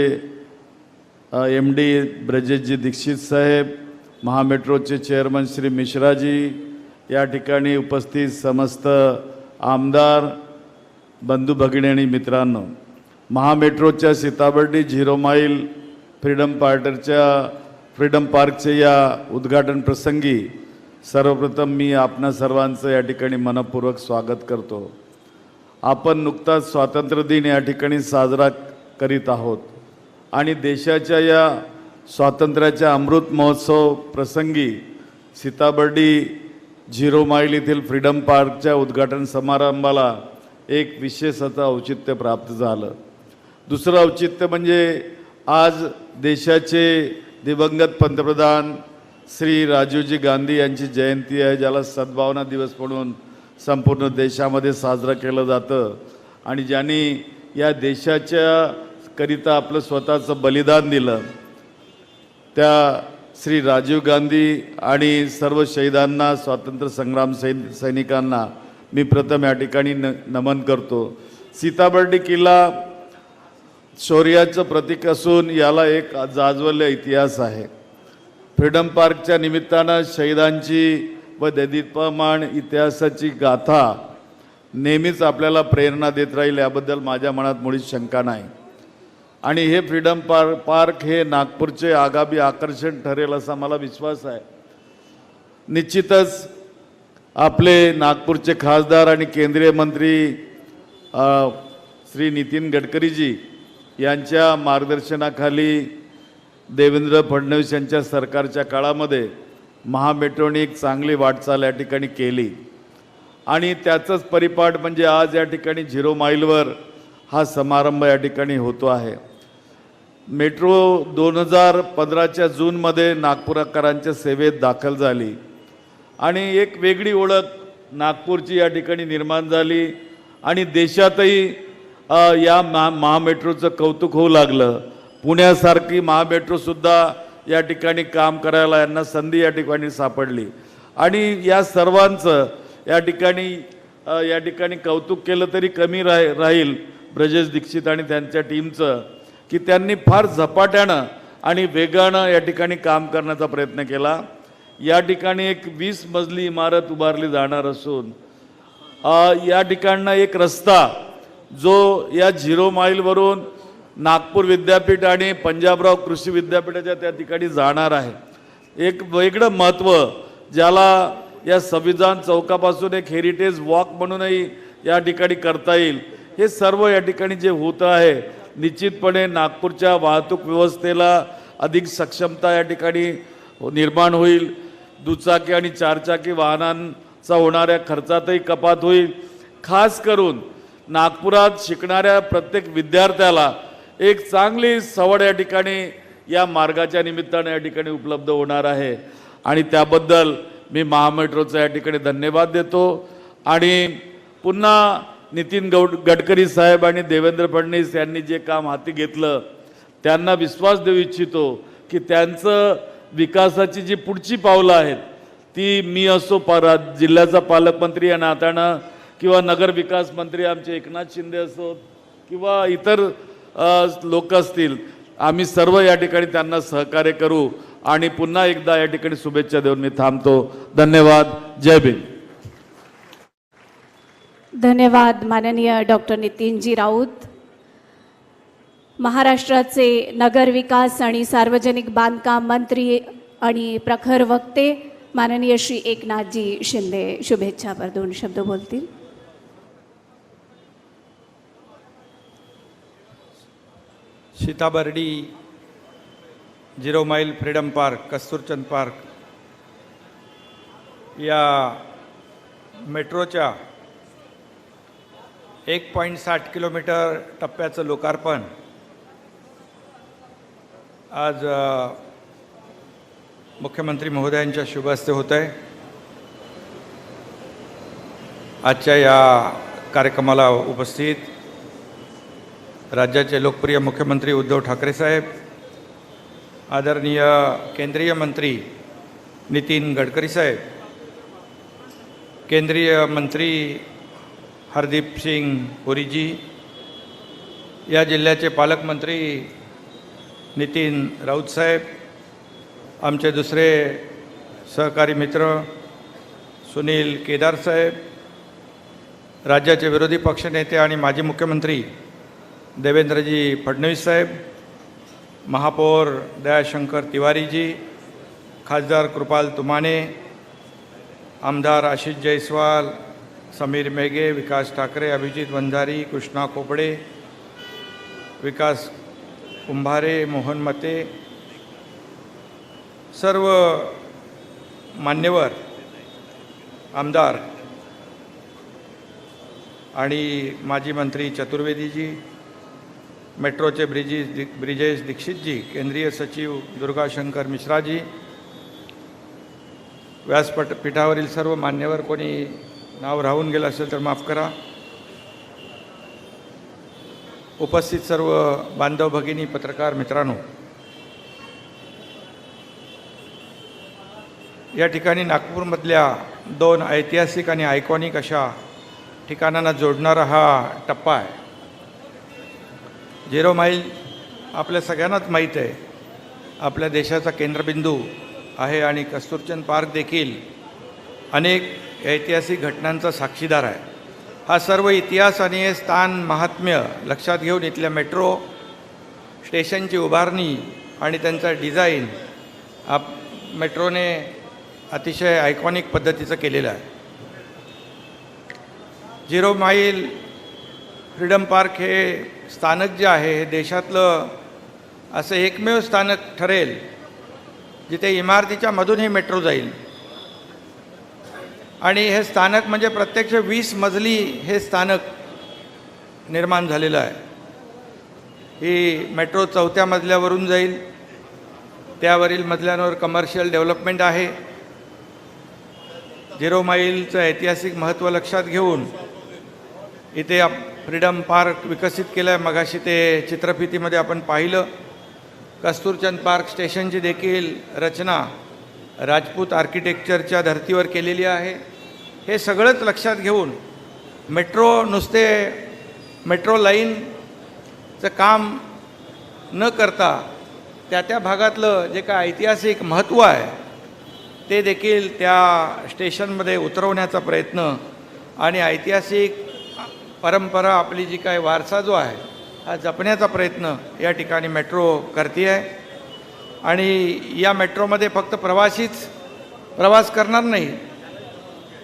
MD ब्रजेशजी दीक्षित साहेब, महामेट्रोचे चेअरमन श्री मिश्राजी, या ठिकाणी उपस्थित समस्त आमदार बंधू भगिनी आणि मित्रांनो, महामेट्रोच्या सीताबर्डी 0 माईल फ्रीडम पार्कच्या या उद्घाटन प्रसंगी सर्वप्रथम मी आपणा सर्वांचं या ठिकाणी मनपूर्वक स्वागत करतो. आपण नुकताच स्वातंत्र्य दिन या ठिकाणी साजरा करीत आहोत आणि देशाच्या या स्वातंत्र्याच्या अमृत महोत्सव प्रसंगी सीताबर्डी 0 माईल येथील फ्रीडम पार्कच्या उद्घाटन समारंभाला एक विशेष असं औचित्य प्राप्त झालं. दुसरं औचित्य म्हणजे आज देशाचे दिवंगत पंतप्रधान श्री राजीवजी गांधी यांची जयंती आहे, ज्याला सद्भावना दिवस म्हणून संपूर्ण देशामध्ये साजरं केलं जातं आणि ज्यांनी या देशाच्या करिता आपलं स्वतःचं बलिदान दिलं त्या श्री राजीव गांधी आणि सर्व शहीदांना, स्वातंत्र्य संग्राम सैनिकांना मी प्रथम या ठिकाणी नमन करतो. सीताबर्डी किल्ला शौर्याचं प्रतीक असून याला एक जाज्वल्य इतिहास आहे. फ्रीडम पार्कच्या निमित्तानं शहीदांची व दैदिप्यमान इतिहासाची गाथा नेहमीच आपल्याला प्रेरणा देत राहील याबद्दल माझ्या मनात मुळीच शंका नाही. आणि हे फ्रीडम पार्क हे नागपूरचे आगामी आकर्षण ठरेल असा मला विश्वास आहे. निश्चितच आपले नागपूरचे खासदार आणि केंद्रीय मंत्री श्री नितीन गडकरीजी यांच्या मार्गदर्शनाखाली देवेंद्र फडणवीस यांच्या सरकारच्या काळामध्ये महामेट्रोने एक चांगली वाटचाल या ठिकाणी केली आणि त्याचंच परिपाठ म्हणजे आज या ठिकाणी 0 माईलवर हा समारंभ या ठिकाणी होतो आहे. मेट्रो 2015च्या जूनमध्ये नागपूरकरांच्या सेवेत दाखल झाली आणि एक वेगळी ओळख नागपूरची या ठिकाणी निर्माण झाली आणि देशातही या महामेट्रोचं कौतुक होऊ लागलं. पुण्यासारखी महामेट्रोसुद्धा या ठिकाणी काम करायला यांना संधी या ठिकाणी सापडली आणि या सर्वांचं या ठिकाणी कौतुक केलं तरी कमी राहील ब्रजेश दीक्षित आणि त्यांच्या टीमचं की त्यांनी फार झपाट्यानं आणि वेगानं या ठिकाणी काम करण्याचा प्रयत्न केला. या ठिकाणी एक 20 मजली इमारत उभारली जाणार असून या ठिकाणनं एक रस्ता जो या 0 माईलवरून नागपूर विद्यापीठ आणि पंजाबराव कृषी विद्यापीठाच्या त्या ठिकाणी जाणार आहे. एक वेगळं महत्त्व ज्याला या संविधान चौकापासून एक हेरिटेज वॉक म्हणूनही या ठिकाणी करता येईल. हे सर्व या ठिकाणी जे होतं आहे निश्चितपणे नागपूरच्या वाहतूक व्यवस्थेला अधिक सक्षमता या ठिकाणी निर्माण होईल. दुचाकी आणि 4चाकी वाहनांचा होणाऱ्या खर्चातही कपात होईल. खास करून नागपुरात शिकणाऱ्या प्रत्येक विद्यार्थ्याला एक चांगली सवड या ठिकाणी या मार्गाच्या निमित्ताने या ठिकाणी उपलब्ध होणार आहे आणि त्याबद्दल मी महामेट्रोचा या ठिकाणी धन्यवाद देतो. आणि पुन्हा नितीन गडकरी साहेब आणि देवेंद्र फडणवीस यांनी जे काम हाती घेतलं त्यांना विश्वास देऊ इच्छितो की त्यांचं विकासाची जी पुढची पावलं आहेत ती मी असो जिल्ह्याचा पालकमंत्री या नात्यानं किंवा नगर विकास मंत्री आमचे एकनाथ शिंदे असोत किंवा इतर लोक असतील, आम्ही सर्व या ठिकाणी त्यांना सहकार्य करू आणि पुन्हा एकदा या ठिकाणी शुभेच्छा देऊन मी थांबतो. धन्यवाद. जय भीम. धन्यवाद माननीय डॉक्टर नितीनजी राऊत. महाराष्ट्राचे नगर विकास आणि सार्वजनिक बांधकाम मंत्री आणि प्रखर वक्ते माननीय श्री एकनाथजी शिंदे शुभेच्छापर 2 शब्द बोलतील. Sitabardi 0 mile freedom park, Kasturchand park या मेट्रोच्या 1.60 किलोमीटर टप्प्याचं लोकार्पण आज मुख्यमंत्री महोदयांच्या शुभ हस्ते होत आहे. आजच्या या कार्यक्रमाला उपस्थित राज्याचे लोकप्रिय मुख्यमंत्री उद्धव ठाकरे साहेब, आदरणीय केंद्रीय मंत्री नितीन गडकरी साहेब, केंद्रीय मंत्री हरदीप सिंग पुरी जी, या जिल्ह्याचे पालकमंत्री नितीन राऊत साहेब, आमचे दुसरे सहकारी मित्र सुनील केदार साहेब, राज्याचे विरोधी पक्षनेते आणि माजी मुख्यमंत्री देवेंद्रजी फडणवीस साहेब, महापौर दयाशंकर तिवारीजी, खासदार कृपाल तुमाने, आमदार आशिष जयस्वाल, समीर मेघे, विकास ठाकरे, अभिजित वंजारी, कृष्णा खोपडे, विकास कुंभारे, मोहन मते, सर्व मान्यवर आमदार आणि माजी मंत्री चतुर्वेदीजी, मेट्रोचे ब्रिजेश दीक्षितजी, केंद्रीय सचिव दुर्गाशंकर मिश्राजी, व्यासपीठावरील सर्व मान्यवर, कोणी नाव राहून गेलं असेल तर माफ करा, उपस्थित सर्व बांधव भगिनी, पत्रकार मित्रांनो, या ठिकाणी नागपूरमधल्या 2 ऐतिहासिक आणि आयकॉनिक अशा ठिकाणांना जोडणारा हा टप्पा आहे. 0 माईल आपल्या सगळ्यांनाच माहीत आहे, आपल्या देशाचा केंद्रबिंदू आहे आणि कस्तुरचंद पार्क देखील अनेक ऐतिहासिक घटनांचा साक्षीदार आहे. हा सर्व इतिहास आणि हे स्थान महात्म्य लक्षात घेऊन इथल्या मेट्रो स्टेशनची उभारणी आणि त्यांचा डिझाईन मेट्रोने अतिशय आयकॉनिक पद्धतीचं केलेलं आहे. 0 माईल फ्रीडम पार्क हे स्थानक जे आहे हे देशातलं असं एकमेव स्थानक ठरेल जिथे इमारतीच्या मधून ही मेट्रो जाईल. आणि हे स्थानक म्हणजे प्रत्यक्ष 20 मजली हे स्थानक निर्माण झालेलं आहे. ही मेट्रो 4थ्या मजल्यावरून जाईल, त्यावरील मजल्यांवर कमर्शियल डेव्हलपमेंट आहे. 0 माईलचं ऐतिहासिक महत्त्व लक्षात घेऊन इथे फ्रीडम पार्क विकसित केलं आहे. मगाशी ते चित्रफितीमध्ये आपण पाहिलं. कस्तुरचंद पार्क स्टेशनची देखील रचना राजपूत आर्किटेक्चरच्या धर्तीवर केलेली आहे. हे सगळंच लक्षात घेऊन मेट्रो लाईनचं काम न करता त्या भागातलं जे काय ऐतिहासिक महत्त्व आहे ते देखील त्या स्टेशनमध्ये उतरवण्याचा प्रयत्न आणि ऐतिहासिक परंपरा आपली जी काय वारसा जो आहे हा जपण्याचा प्रयत्न या ठिकाणी मेट्रो करते आहे. आणि या मेट्रोमध्ये फक्त प्रवासीच प्रवास करणार नाही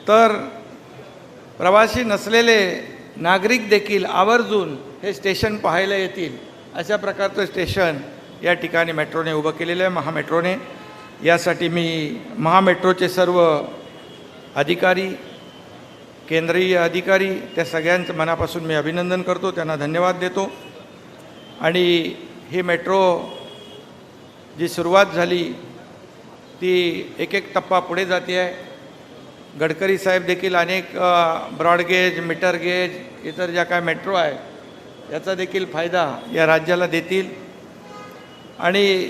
तर प्रवासी नसलेले नागरिक देखील आवर्जून हे स्टेशन पाहायला येतील अशा प्रकारचं स्टेशन या ठिकाणी मेट्रोने उभं केलेलं आहे, महामेट्रोने. यासाठी मी महामेट्रोचे सर्व अधिकारी, केंद्रीय अधिकारी, त्या सगळ्यांचं मनापासून मी अभिनंदन करतो, त्यांना धन्यवाद देतो. आणि ही मेट्रो जी सुरुवात झाली ती एक टप्पा पुढे जाते आहे. गडकरी साहेब देखील अनेक ब्रॉडगेज, मीटर गेज, इतर ज्या काय मेट्रो आहे याचा देखील फायदा या राज्याला देतील. आणि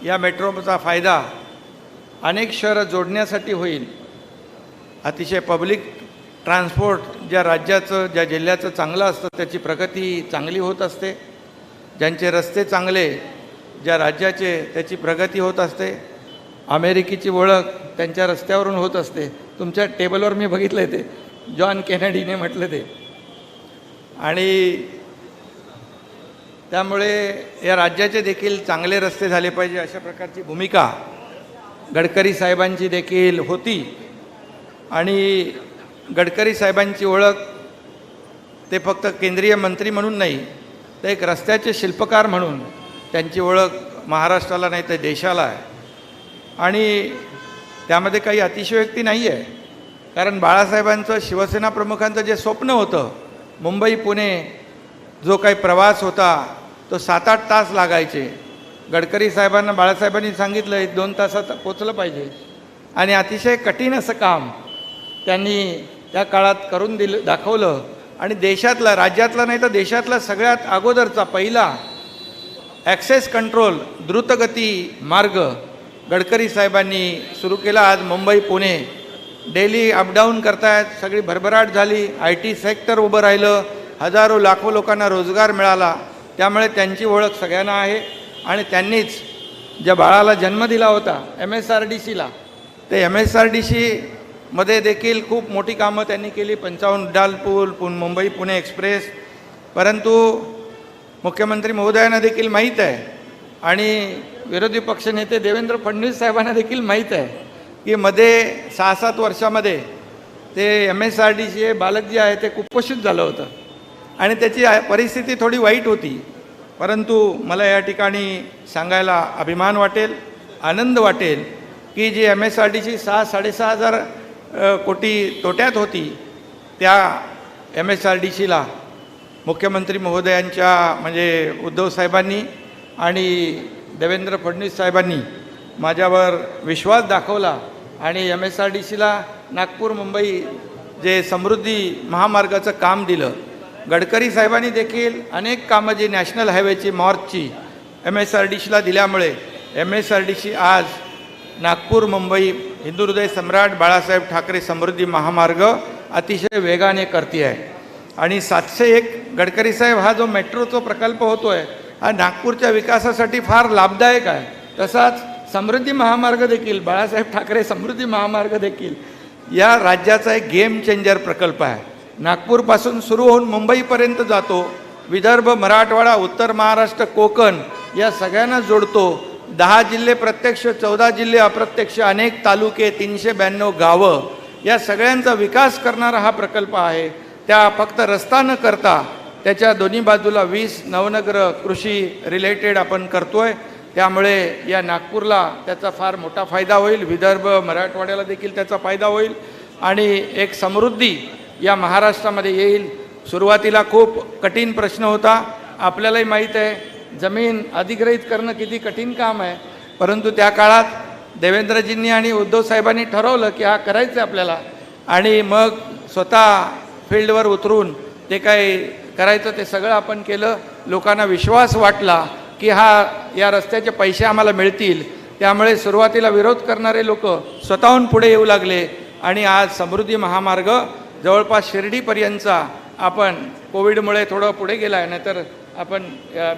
या मेट्रोचा फायदा अनेक शहरं जोडण्यासाठी होईल. अतिशय पब्लिक ट्रान्सपोर्ट ज्या राज्याचं, ज्या जिल्ह्याचं चांगलं असतं त्याची प्रगती चांगली होत असते. ज्यांचे रस्ते चांगले, ज्या राज्याचे, त्याची प्रगती होत असते. अमेरिकेची ओळख त्यांच्या रस्त्यावरून होत असते. तुमच्या टेबलवर मी बघितलं आहे ते, जॉन केनेडीने म्हटलं ते. आणि त्यामुळे या राज्याचे देखील चांगले रस्ते झाले पाहिजे अशा प्रकारची भूमिका गडकरी साहेबांची देखील होती. आणि गडकरी साहेबांची ओळख ते फक्त केंद्रीय मंत्री म्हणून नाही तर एक रस्त्याचे शिल्पकार म्हणून त्यांची ओळख महाराष्ट्राला नाही तर देशाला आहे. आणि त्यामध्ये काही अतिशयोक्ती नाही आहे, कारण बाळासाहेबांचं, शिवसेना प्रमुखांचं जे स्वप्न होतं, मुंबई पुणे जो काही प्रवास होता तो 7-8 तास लागायचे. गडकरी साहेबांना बाळासाहेबांनी सांगितलं 2 तासात पोचलं पाहिजे. आणि अतिशय कठीण असं काम त्यांनी त्या काळात करून दाखवलं. आणि देशातला, राज्यातला नाही तर देशातला सगळ्यात अगोदरचा पहिला ॲक्सेस कंट्रोल द्रुतगती मार्ग गडकरी साहेबांनी सुरू केला. आज मुंबई पुणे डेली अपडाऊन करतायत, सगळी भरभराट झाली, IT सेक्टर उभं राहिलं, हजारो लाखो लोकांना रोजगार मिळाला. त्यामुळे त्यांची ओळख सगळ्यांना आहे. आणि त्यांनीच ज्या बाळाला जन्म दिला होता MSRDCला, ते MSRDCमध्ये देखील खूप मोठी कामं त्यांनी केली. 55 उड्डाण पूल, मुंबई पुणे एक्सप्रेस. परंतु मुख्यमंत्री महोदयांना देखील माहीत आहे आणि विरोधी पक्षनेते देवेंद्र फडणवीस साहेबांना देखील माहीत आहे की मध्ये 6-7 वर्षामध्ये ते MSRDC बालक जे आहे ते कुपोषित झालं होतं आणि त्याची परिस्थिती थोडी वाईट होती. परंतु मला या ठिकाणी सांगायला अभिमान वाटेल, आनंद वाटेल की जी MSRDC 6-6.5 कोटी तोट्यात होती, त्या MSRDCला मुख्यमंत्री महोदयांच्या म्हणजे उद्धव साहेबांनी आणि देवेंद्र फडणवीस साहेबांनी माझ्यावर विश्वास दाखवला आणि MSRDCला नागपूर मुंबई जे समृद्धी महामार्गाचं काम दिलं. गडकरी साहेबांनी देखील अनेक कामं जी नॅशनल हायवेची मॉर्चची MSRDCला दिल्यामुळे MSRDC आज नागपूर मुंबई हिंदू हृदय सम्राट बाळासाहेब ठाकरे समृद्धी महामार्ग अतिशय वेगाने करते आहे. आणि 701 गडकरी साहेब हा जो मेट्रोचा प्रकल्प होतो आहे हा नागपूरच्या विकासासाठी फार लाभदायक आहे. तसाच समृद्धी महामार्ग देखील बाळासाहेब ठाकरे समृद्धी महामार्ग देखील या राज्याचा एक गेम चेंजर प्रकल्प आहे. नागपूरपासून सुरू होऊन मुंबईपर्यंत जातो, विदर्भ, मराठवाडा, उत्तर महाराष्ट्र, कोकण या सगळ्यांना जोडतो. 10 जिल्हे प्रत्यक्ष, 14 जिल्हे अप्रत्यक्ष, अनेक तालुके, 392 गावं या सगळ्यांचा विकास करणारा हा प्रकल्प आहे. त्या फक्त रस्ता न करता त्याच्या दोन्ही बाजूला 20 नवनगर कृषी रिलेटेड आपण करतोय. त्यामुळे या नागपूरला त्याचा फार मोठा फायदा होईल, विदर्भ मराठवाड्याला देखील त्याचा फायदा होईल आणि एक समृद्धी या महाराष्ट्रामध्ये येईल. सुरुवातीला खूप कठीण प्रश्न होता, आपल्यालाही माहीत आहे जमीन अधिग्रहित करणं किती कठीण काम आहे. परंतु त्या काळात देवेंद्रजींनी आणि उद्धव साहेबांनी ठरवलं की हा करायचं आहे आपल्याला आणि मग स्वतः फील्डवर उतरून ते काय करायचं ते सगळं आपण केलं. लोकांना विश्वास वाटला की या रस्त्याचे पैसे आम्हाला मिळतील. त्यामुळे सुरुवातीला विरोध करणारे लोक स्वतःहून पुढे येऊ लागले आणि आज समृद्धी महामार्ग जवळपास शिर्डीपर्यंतचा आपण कोविडमुळे थोडं पुढे गेला आहे, नाहीतर आपण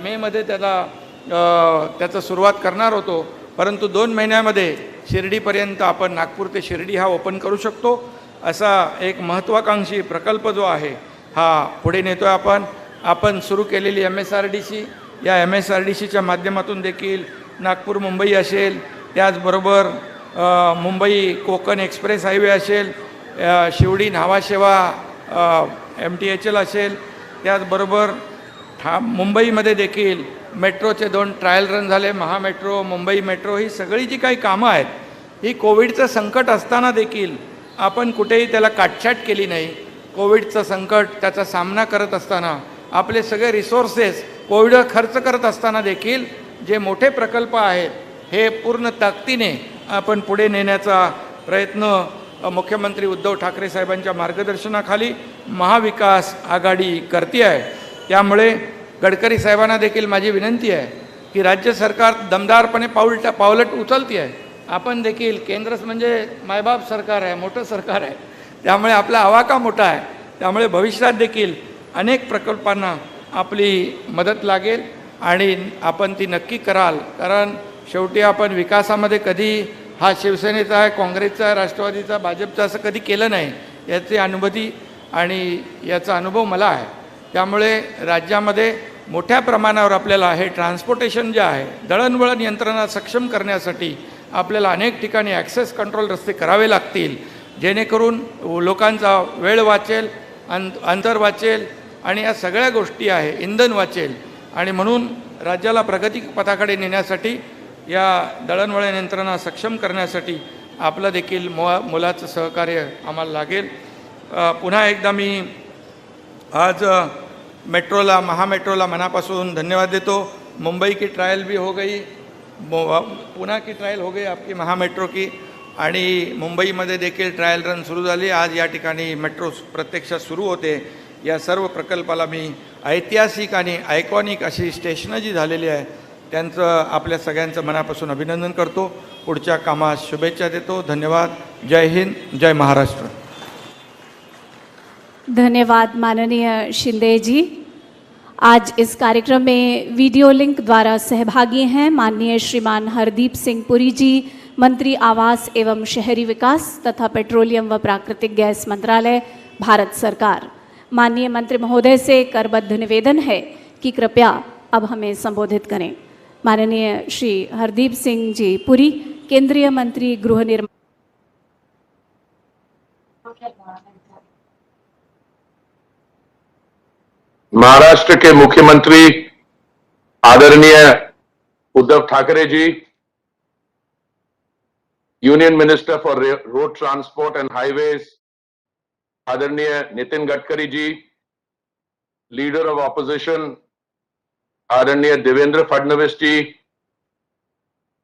मेमध्ये त्याचं सुरुवात करणार होतो. परंतु 2 महिन्यामध्ये शिर्डीपर्यंत आपण नागपूर ते शिर्डी हा ओपन करू शकतो. असा एक महत्त्वाकांक्षी प्रकल्प जो आहे हा पुढे नेतो आहे आपण सुरू केलेली MSRDC. या MSRDCच्या माध्यमातून देखील नागपूर मुंबई असेल, त्याचबरोबर मुंबई कोकण एक्सप्रेस हायवे असेल, शिवडी न्हावाशेवा MTHL असेल, त्याचबरोबर मुंबईमध्ये देखील मेट्रोचे 2 ट्रायल रन झाले, महामेट्रो, मुंबई मेट्रो. ही सगळी जी काही कामं आहेत ही कोविडचं संकट असताना देखील आपण कुठेही त्याला काटछाट केली नाही. कोविडचं संकट त्याचा सामना करत असताना आपले सगळे रिसोर्सेस कोविडवर खर्च करत असताना देखील जे मोठे प्रकल्प आहेत हे पूर्ण ताकदीने आपण पुढे नेण्याचा प्रयत्न मुख्यमंत्री उद्धव ठाकरे साहेबांच्या मार्गदर्शनाखाली महाविकास आघाडी करते आहे. त्यामुळे गडकरी साहेबांना देखील माझी विनंती आहे की राज्य सरकार दमदारपणे पावलं उचलते आहे. आपण देखील केंद्र म्हणजे मायबाप सरकार आहे, मोठं सरकार आहे, त्यामुळे आपला आवाका मोठा आहे. त्यामुळे भविष्यात देखील अनेक प्रकल्पांना आपली मदत लागेल आणि आपण ती नक्की कराल. कारण शेवटी आपण विकासामध्ये कधी हा शिवसेनेचा आहे, काँग्रेसचा आहे, राष्ट्रवादीचा, भाजपचा असं कधी केलं नाही. याची अनुभूती आणि याचा अनुभव मला आहे. त्यामुळे राज्यामध्ये मोठ्या प्रमाणावर आपल्याला हे ट्रान्सपोर्टेशन जे आहे, दळणवळण यंत्रणा सक्षम करण्यासाठी आपल्याला अनेक ठिकाणी ॲक्सेस कंट्रोल रस्ते करावे लागतील, जेणेकरून लोकांचा वेळ वाचेल, अंतर वाचेल आणि या सगळ्या गोष्टी आहे, इंधन वाचेल. आणि म्हणून राज्याला प्रगती पथाकडे नेण्यासाठी या दळणवळण यंत्रणा सक्षम करण्यासाठी आपलं देखील मोलाचं सहकार्य आम्हाला लागेल. पुन्हा एकदा मी आज मेट्रोला, महामेट्रोला मनापासून धन्यवाद देतो. मुंबई की ट्रायल भी हो गई, पुणे की ट्रायल हो गई आपकी महामेट्रो की, आणि मुंबईमध्ये देखील ट्रायल रन सुरू झाली. आज या ठिकाणी मेट्रो प्रत्यक्षात सुरू होते. या सर्व प्रकल्पाला मी ऐतिहासिक आणि आयकॉनिक अशी स्टेशनं जी झालेली आहे त्यांचं आपल्या सगळ्यांचं मनापासून अभिनंदन करतो. पुढच्या कामास शुभेच्छा देतो. धन्यवाद. जय हिंद, जय महाराष्ट्र. धन्यवाद माननीय शिंदे जी. आज इस कार्यक्रम में वीडियो लिंक द्वारा सहभागी हैं माननीय श्रीमान हरदीप सिंह पुरी जी, मंत्री आवास एवं शहरी विकास तथा पेट्रोलियम व प्राकृतिक गैस मंत्रालय, भारत सरकार. माननीय मंत्री महोदय से करबद्ध निवेदन है कि कृपया अब हमें संबोधित करें. माननीय श्री हरदीप सिंह जी पुरी, केंद्रीय मंत्री गृह निर्माण महाराष्ट्र के मुख्यमंत्री आदरणीय Uddhav Thackeray ji, union minister for road transport and highways आदरणीय Nitin Gadkari ji, leader of opposition आदरणीय देवेंद्र फडणवीस जी,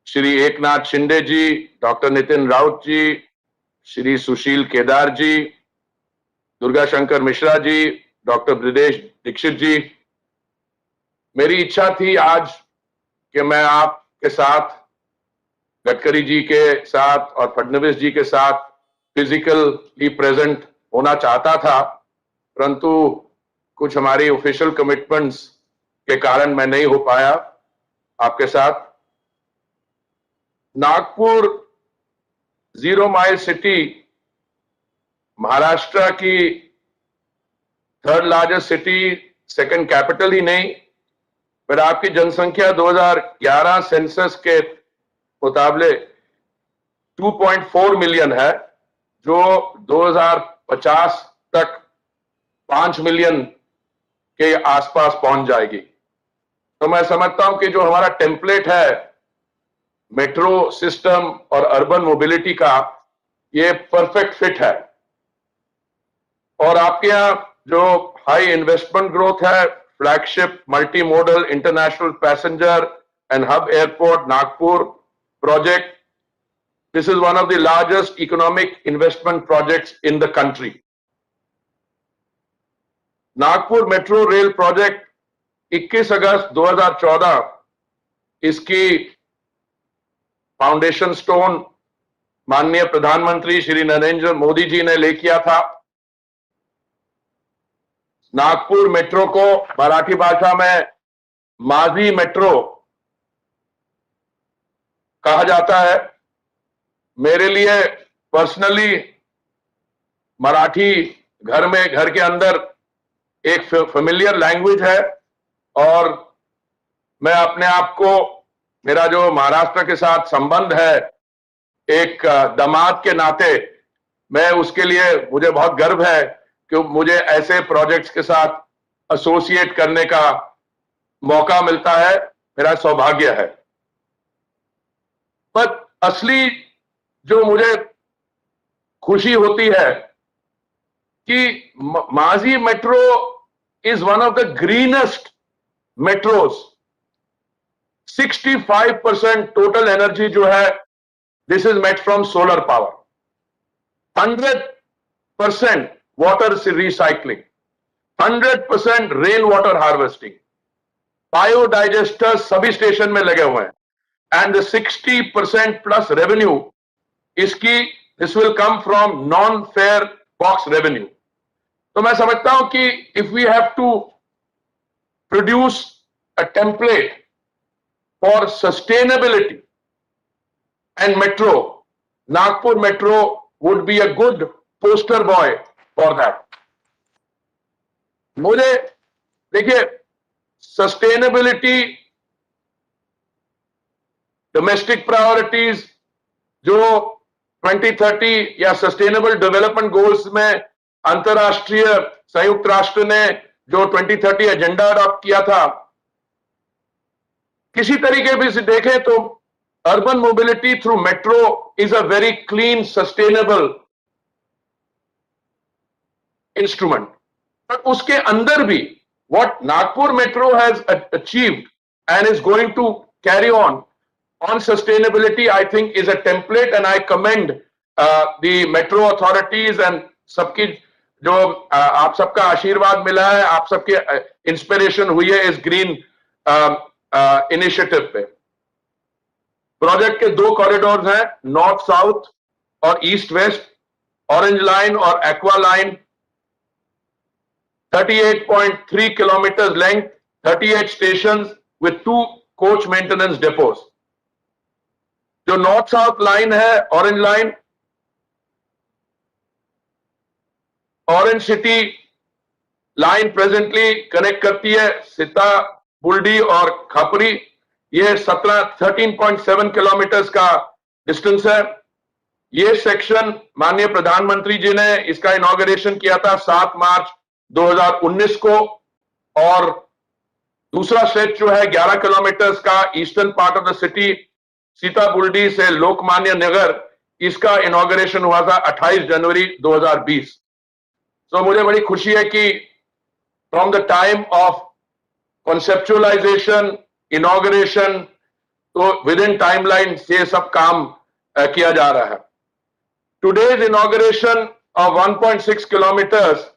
श्री एकनाथ शिंदे जी, डॉक्टर नितिन राउत जी, श्री सुशील केदार जी, दुर्गा शंकर मिश्रा जी, डॉक्टर ब्रिजेश दीक्षित जी, मेरी इच्छा थी आज कि मैं आपके साथ, गडकरी जी के साथ और फडणवीस जी के साथ फिजिकली प्रेजेंट होना चाहता था, परंतु कुछ हमारी ऑफिशियल कमिटमेंट्स के कारण मैं नहीं हो पाया आपके साथ। नागपुर जीरो माइल सिटी महाराष्ट्र की third largest city, second capital ही नहीं, पर आपकी जनसंख्या 2011 सेंसस के मुताबिक 2.4 मिलियन है, जो 2050 तक 5 मिलियन के आसपास पहुंच जाएगी। तो मैं समझता हूं कि जो हमारा टेम्पलेट है मेट्रो सिस्टम और अर्बन मोबिलिटी का, ये परफेक्ट फिट है। और आपके यहां जो हाई इन्वेस्टमेंट ग्रोथ है, flagship multi modal international passenger end hub airport Nagpur project, this is one of the largest economic investment projects in the country. Nagpur metro rail project 21 अगस्त 2014 इसकी फाउंडेशन स्टोन माननीय प्रधानमंत्री श्री नरेंद्र मोदी जी ने ले किया था। नागपुर मेट्रो को मराठी भाषा में माझी मेट्रो कहा जाता है। मेरे लिए पर्सनली मराठी घर के अंदर एक फेमिलियर लैंग्वेज है, और मैं अपने आप को, मेरा जो महाराष्ट्र के साथ संबंध है एक दामाद के नाते, मैं उसके लिए मुझे बहुत गर्व है कि मुझे ऐसे प्रोजेक्ट्स के साथ एसोसिएट करने का मौका मिलता है, मेरा सौभाग्य है। पर असली जो मुझे खुशी होती है कि माझी metro is one of the greenest metros. 65% total energy जो है, this is made from solar power. 100% water recycling, 100% rain water harvesting, biodigesters सभी स्टेशन में लगे हुए हैं, and the 60% plus revenue this will come from non-fare box revenue. तो मैं समझता हूं कि if we have to produce a template for sustainability and metro, Nagpur metro would be a good poster boy for that. मुझे देखिए, sustainability, domestic priorities जो 2030 या sustainable development goals में अंतरराष्ट्रीय संयुक्त राष्ट्र ने जो 2030 एजेंडा अडॉप्ट किया था, किसी तरीके भी से देखें तो urban mobility through metro is a very clean sustainable instrument. पर उसके अंदर भी what Nagpur metro has achieved and is going to carry on on sustainability, I think is a template, and I commend the metro authorities and सबकी जो आप सबका आशीर्वाद मिला है, आप सबके इंस्पिरेशन हुई है इस ग्रीन इनिशिएटिव पे। प्रोजेक्ट के 2 कॉरिडोर्स हैं, नॉर्थ साउथ और ईस्ट वेस्ट, ऑरेंज लाइन और aqua line, 38.3 kilometre length, 38 station विद 2 कोच मेंटेनेंस डिपोज। जो नॉर्थ साउथ लाइन है, orange line, orange city line presently connect करती है सीता बुल्डी और खापरी। ये 13.7 किलोमीटर का डिस्टेंस है। ये सेक्शन माननीय प्रधानमंत्री जी ने इसका इनॉग्रेशन किया था 7 मार्च 2019 को। और दूसरा स्ट्रेच जो है 11 किलोमीटर्स का eastern part of the city Sitabuldi से लोकमान्य नगर, इसका इनॉग्रेशन हुआ था 28 जनवरी 2020। तो मुझे बड़ी खुशी है कि from the time of conceptualization, inauguration, तो विद इन टाइमलाइन ये सब काम किया जा रहा है। Today's inauguration of 1.6 kilometers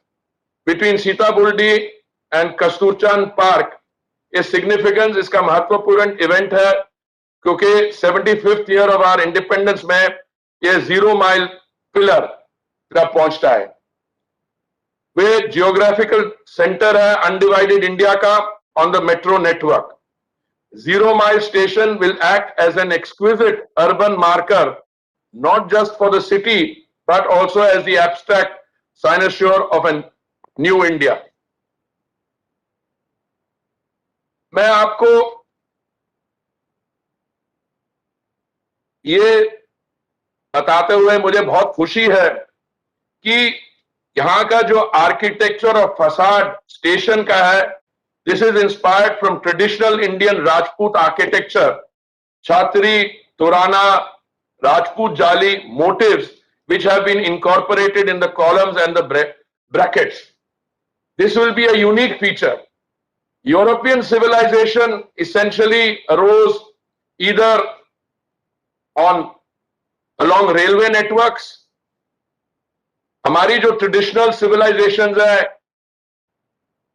between Sitaburdi and Kasturchand Park is significant, इसका महत्वपूर्ण इवेंट है क्योंकि 75th year of our independence में ये 0 माइल पिलर का पहुंचता है। वे जियोग्राफिकल सेंटर है अनडिवाइडेड इंडिया का on the metro network. 0 Mile Station will act as an exquisite urban marker, not just for the city, but also as the abstract cynosure of a new India. मैं आपको ये बताते हुए मुझे बहुत खुशी है कि यहां का जो आर्किटेक्चर और फसाड स्टेशन का है, this is inspired from traditional Indian Rajput architecture, Chhatri, Torana, Rajput Jali motifs which have been incorporated in the columns and the brackets. This will be a unique feature. European civilization essentially arose either along railway networks. हमारी जो traditional civilisations है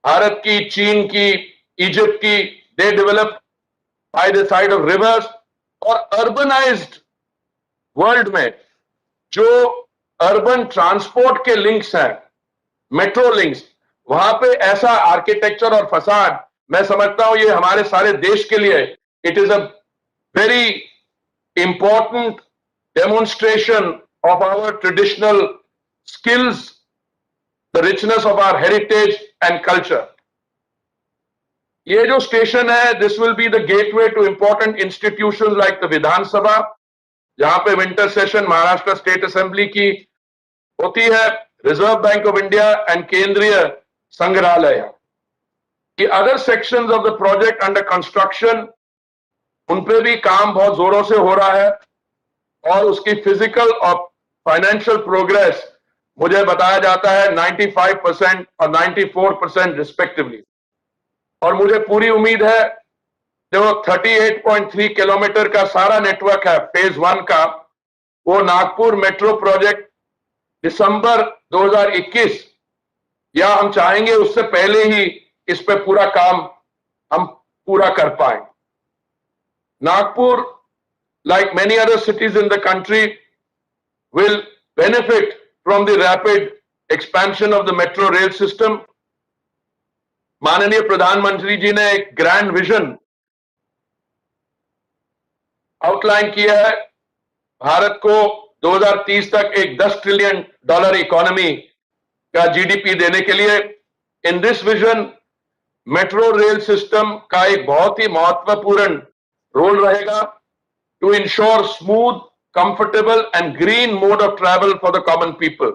भारत की, चीन की, Egypt की, they develop by the side of reverse. और urbanised world में जो अर्बन ट्रांसपोर्ट के लिंक्स हैं, मेट्रो लिंक्स, वहां पे ऐसा आर्किटेक्चर और फसाड, मैं समझता हूं ये हमारे सारे देश के लिए it is a very important demonstration of our traditional skills, the richness of our heritage and culture. ये जो स्टेशन है, this will be the gateway to important institutions like the Vidhan Sabha, जहां पे winter session Maharashtra state assembly की होती है, reserve bank of India and केंद्रीय संग्रहालय। The other sections of the project under construction, उन पे भी काम बहुत जोरों से हो रहा है और उसकी फिजिकल और फाइनेंशियल प्रोग्रेस मुझे बताया जाता है 95% और 94% रिस्पेक्टिवली। और मुझे पूरी उम्मीद है जो 38.3 किलोमीटर का सारा नेटवर्क है फेज 1 का, वो नागपुर मेट्रो प्रोजेक्ट दिसंबर 2021 या हम चाहेंगे उससे पहले ही इस पे पूरा काम हम पूरा कर पाए। Nagpur, like many other cities in the country, will benefit from the rapid expansion of the metro rail system. माननीय प्रधानमंत्री जी ने एक ग्रैंड विजन आउटलाइन किया है, भारत को 2030 तक एक $10 ट्रिलियन इकोनॉमी का जीडीपी देने के लिए। In this vision metro rail system का एक बहुत ही महत्वपूर्ण रोल रहेगा to ensure smooth, comfortable and green mode of travel for the common people.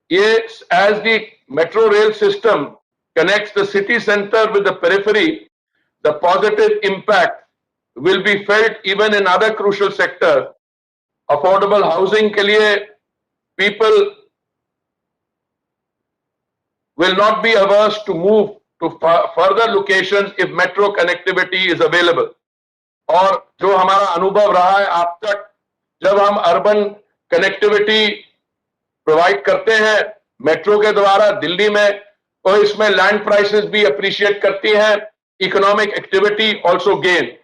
Yes, as the metro rail system connects the city center with the periphery, the positive impact will be felt even in other crucial sectors. Affordable housing के लिए people will not be averse to move to further locations if metro connectivity is available. और जो हमारा अनुभव रहा है अब तक, जब हम अर्बन कनेक्टिविटी प्रोवाइड करते हैं मेट्रो के द्वारा दिल्ली में, तो इसमें लैंड प्राइसेस भी अप्रिशिएट करती हैं, economic activity also gain.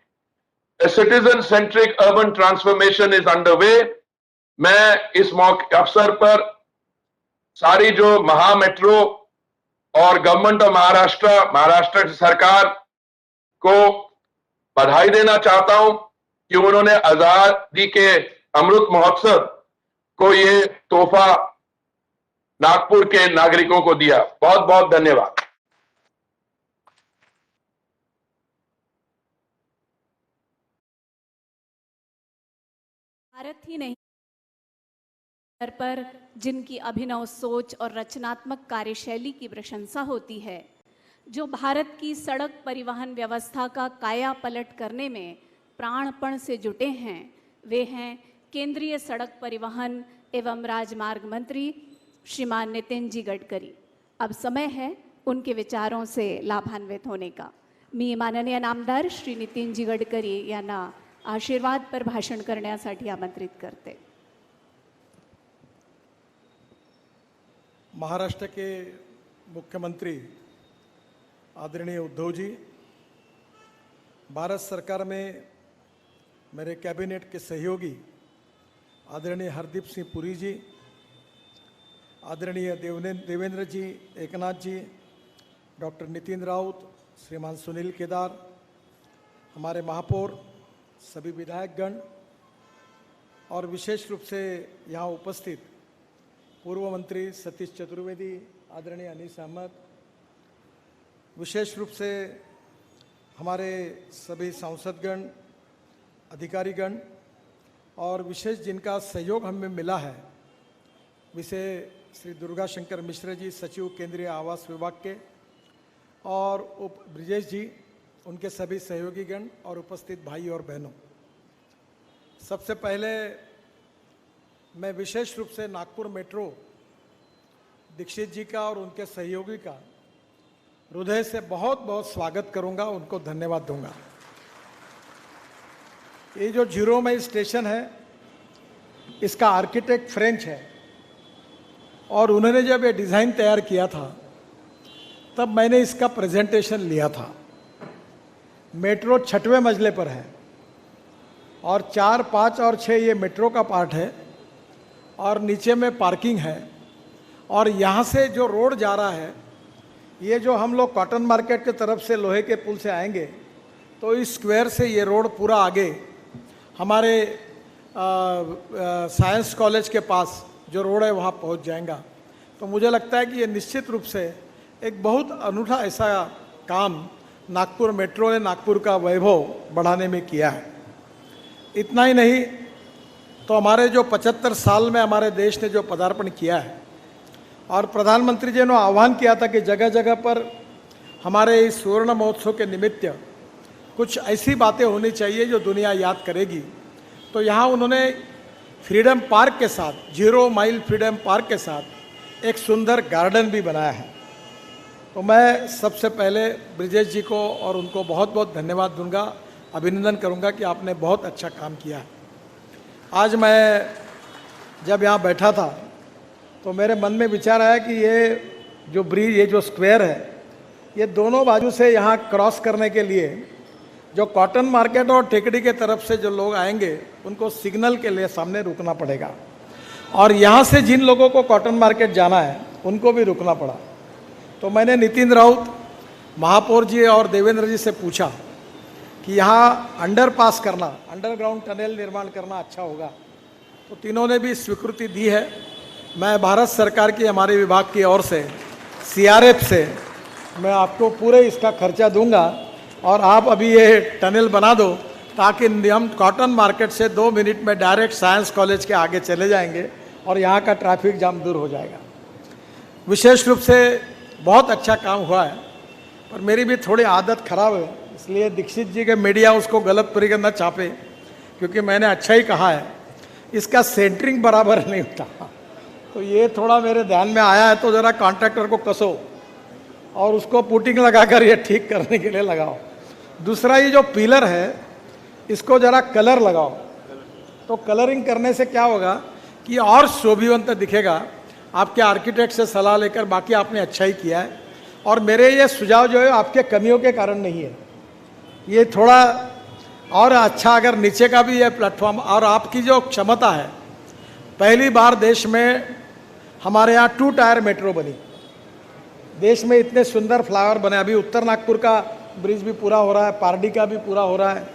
Citizen centric urban transformation is underway. मैं इस मौके अवसर पर सारी जो महा मेट्रो और गवर्नमेंट ऑफ महाराष्ट्र सरकार को बधाई देना चाहता हूं कि उन्होंने आजादी के अमृत महोत्सव को ये तोहफा नागपुर के नागरिकों को दिया। बहुत बहुत धन्यवाद। भारत ही नहीं स्तर पर जिनकी अभिनव सोच और रचनात्मक कार्यशैली की प्रशंसा होती है, जो भारत की सड़क परिवहन व्यवस्था का काया पलट करने में प्राणपण से जुटे हैं, वे हैं केंद्रीय सड़क परिवहन एवं राजमार्ग मंत्री श्रीमान नितिन जी गडकरी। अब समय है उनके विचारों से लाभान्वित होने का। मी माननीय नामदार श्री नितीनजी गडकरी यांना आशीर्वाद पर भाषण करण्यासाठी आमंत्रित करते। महाराष्ट्र के मुख्यमंत्री आदरणीय उद्धव जी, भारत सरकार में मेरे कैबिनेट के सहयोगी आदरणीय हरदीप सिंह पुरी जी, आदरणीय देवेंद्र जी, एकनाथ जी, डॉक्टर नितिन राउत, श्रीमान सुनील केदार, हमारे महापौर, सभी विधायकगण और विशेष रूप से यहाँ उपस्थित पूर्व मंत्री सतीश चतुर्वेदी, आदरणीय अनीस अहमद, विशेष रूप से हमारे सभी सांसदगण, अधिकारीगण और विशेष जिनका सहयोग हमें मिला है, विशेष श्री दुर्गा शंकर मिश्र जी, सचिव केंद्रीय आवास विभाग के, और उप ब्रिजेश जी, उनके सभी सहयोगीगण और उपस्थित भाई और बहनों, सबसे पहले मैं विशेष रूप से नागपुर मेट्रो दीक्षित जी का और उनके सहयोगी का हृदय से बहुत बहुत स्वागत करूंगा, उनको धन्यवाद दूंगा। ये जो 0 माइल स्टेशन है, इसका आर्किटेक्ट फ्रेंच है और उन्होंने जब ये डिज़ाइन तैयार किया था तब मैंने इसका प्रेजेंटेशन लिया था। मेट्रो 6वें मंजिले पर है और 4, 5 और 6 ये मेट्रो का पार्ट है और नीचे में पार्किंग है। और यहाँ से जो रोड जा रहा है, ये जो हम लोग कॉटन मार्केट के तरफ से लोहे के पुल से आएंगे तो इस स्क्वायर से ये रोड पूरा आगे हमारे साइंस कॉलेज के पास जो रोड है वहाँ पहुँच जाएगा। तो मुझे लगता है कि ये निश्चित रूप से एक बहुत अनूठा ऐसा काम नागपुर मेट्रो ने नागपुर का वैभव बढ़ाने में किया है। इतना ही नहीं तो हमारे जो 75 साल में हमारे देश ने जो पदार्पण किया है और प्रधानमंत्री जी ने आह्वान किया था कि जगह जगह पर हमारे इस स्वर्ण महोत्सव के निमित्त कुछ ऐसी बातें होनी चाहिए जो दुनिया याद करेगी। तो यहाँ उन्होंने फ्रीडम पार्क के साथ, 0 माइल फ्रीडम पार्क के साथ एक सुंदर गार्डन भी बनाया है। तो मैं सबसे पहले ब्रिजेश जी को और उनको बहुत बहुत धन्यवाद दूंगा, अभिनंदन करूंगा कि आपने बहुत अच्छा काम किया है। आज मैं जब यहाँ बैठा था तो मेरे मन में विचार आया कि ये जो ब्रिज, ये जो स्क्वायर है, ये दोनों बाजू से यहाँ क्रॉस करने के लिए जो कॉटन मार्केट और टेकड़ी के तरफ से जो लोग आएंगे उनको सिग्नल के लिए सामने रुकना पड़ेगा और यहाँ से जिन लोगों को कॉटन मार्केट जाना है उनको भी रुकना पड़ा। तो मैंने नितिन राउत, महापौर जी और देवेंद्र जी से पूछा कि यहाँ अंडरपास करना, अंडरग्राउंड टनल निर्माण करना अच्छा होगा। तो तीनों ने भी स्वीकृति दी है। मैं भारत सरकार की, हमारे विभाग की ओर से, CRF से मैं आपको पूरे इसका खर्चा दूंगा और आप अभी ये टनल बना दो ताकि हम कॉटन मार्केट से 2 मिनट में डायरेक्ट साइंस कॉलेज के आगे चले जाएंगे और यहाँ का ट्रैफिक जाम दूर हो जाएगा। विशेष रूप से बहुत अच्छा काम हुआ है, पर मेरी भी थोड़ी आदत खराब है, इसलिए दीक्षित जी के मीडिया उसको गलत तरीके न छापे, क्योंकि मैंने अच्छा ही कहा है। इसका सेंटरिंग बराबर नहीं होता, तो ये थोड़ा मेरे ध्यान में आया है। तो ज़रा कॉन्ट्रैक्टर को कसो और उसको पुटिंग लगाकर ये ठीक करने के लिए लगाओ। दूसरा, ये जो पिलर है इसको ज़रा कलर लगाओ। तो कलरिंग करने से क्या होगा कि और शोभिवंत दिखेगा। आपके आर्किटेक्ट से सलाह लेकर, बाकी आपने अच्छा ही किया है। और मेरे ये सुझाव जो है आपके कमियों के कारण नहीं है, ये थोड़ा और अच्छा अगर नीचे का भी ये प्लेटफॉर्म और आपकी जो क्षमता है, पहली बार देश में हमारे यहाँ 2 टायर मेट्रो बनी। देश में इतने सुंदर फ्लाईओवर बने, अभी उत्तर नागपुर का ब्रिज भी पूरा हो रहा है, पारडी का भी पूरा हो रहा है।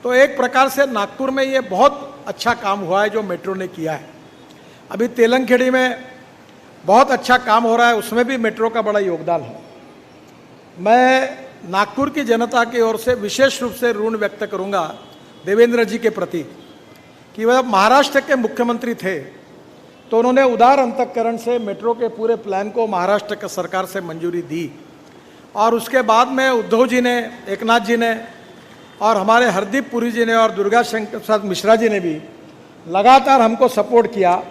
तो एक प्रकार से नागपुर में ये बहुत अच्छा काम हुआ है जो मेट्रो ने किया है। अभी तेलंगखेड़ी में बहुत अच्छा काम हो रहा है, उसमें भी मेट्रो का बड़ा योगदान है। मैं नागपुर की जनता की ओर से विशेष रूप से ऋण व्यक्त करूंगा देवेंद्र जी के प्रति कि वह महाराष्ट्र के मुख्यमंत्री थे तो उन्होंने उदार अंतःकरण से मेट्रो के पूरे प्लान को महाराष्ट्र की सरकार से मंजूरी दी और उसके बाद में उद्धव जी ने, एकनाथ जी ने और हमारे हरदीप पुरी जी ने और दुर्गा शंकर प्रसाद मिश्रा जी ने भी लगातार हमको सपोर्ट किया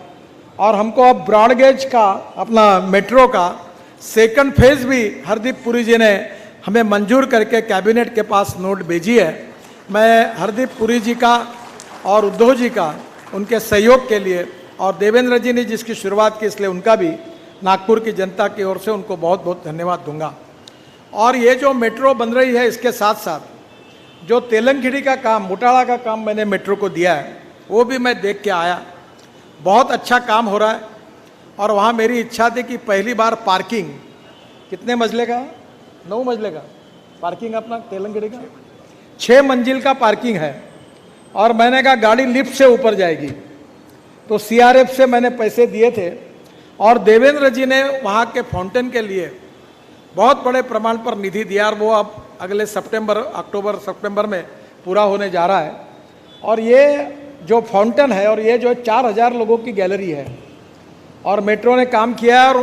और हमको अब ब्रॉडगेज का अपना मेट्रो का सेकंड फेज भी हरदीप पुरी जी ने हमें मंजूर करके कैबिनेट के पास नोट भेजी है। मैं हरदीप पुरी जी का और उद्धव जी का उनके सहयोग के लिए और देवेंद्र जी ने जिसकी शुरुआत की इसलिए उनका भी नागपुर की जनता की ओर से उनको बहुत बहुत धन्यवाद दूंगा। और ये जो मेट्रो बन रही है इसके साथ साथ जो तेलंगखिड़ी का काम, मोटाड़ा का काम मैंने मेट्रो को दिया है वो भी मैं देख के आया। बहुत अच्छा काम हो रहा है और वहाँ मेरी इच्छा थी कि पहली बार पार्किंग, कितने मंजिले का, 9 मंजिले का पार्किंग अपना तेलंगखिड़ी का 6 मंजिल का पार्किंग है। और मैंने कहा गाड़ी लिफ्ट से ऊपर जाएगी, तो सीआरएफ से मैंने पैसे दिए थे और देवेंद्र जी ने वहाँ के फाउंटेन के लिए बहुत बड़े प्रमाण पर निधि दिया और वो अब अगले अक्टूबर सितंबर में पूरा होने जा रहा है। और ये जो फाउंटेन है और ये जो 4000 लोगों की गैलरी है और मेट्रो ने काम किया है और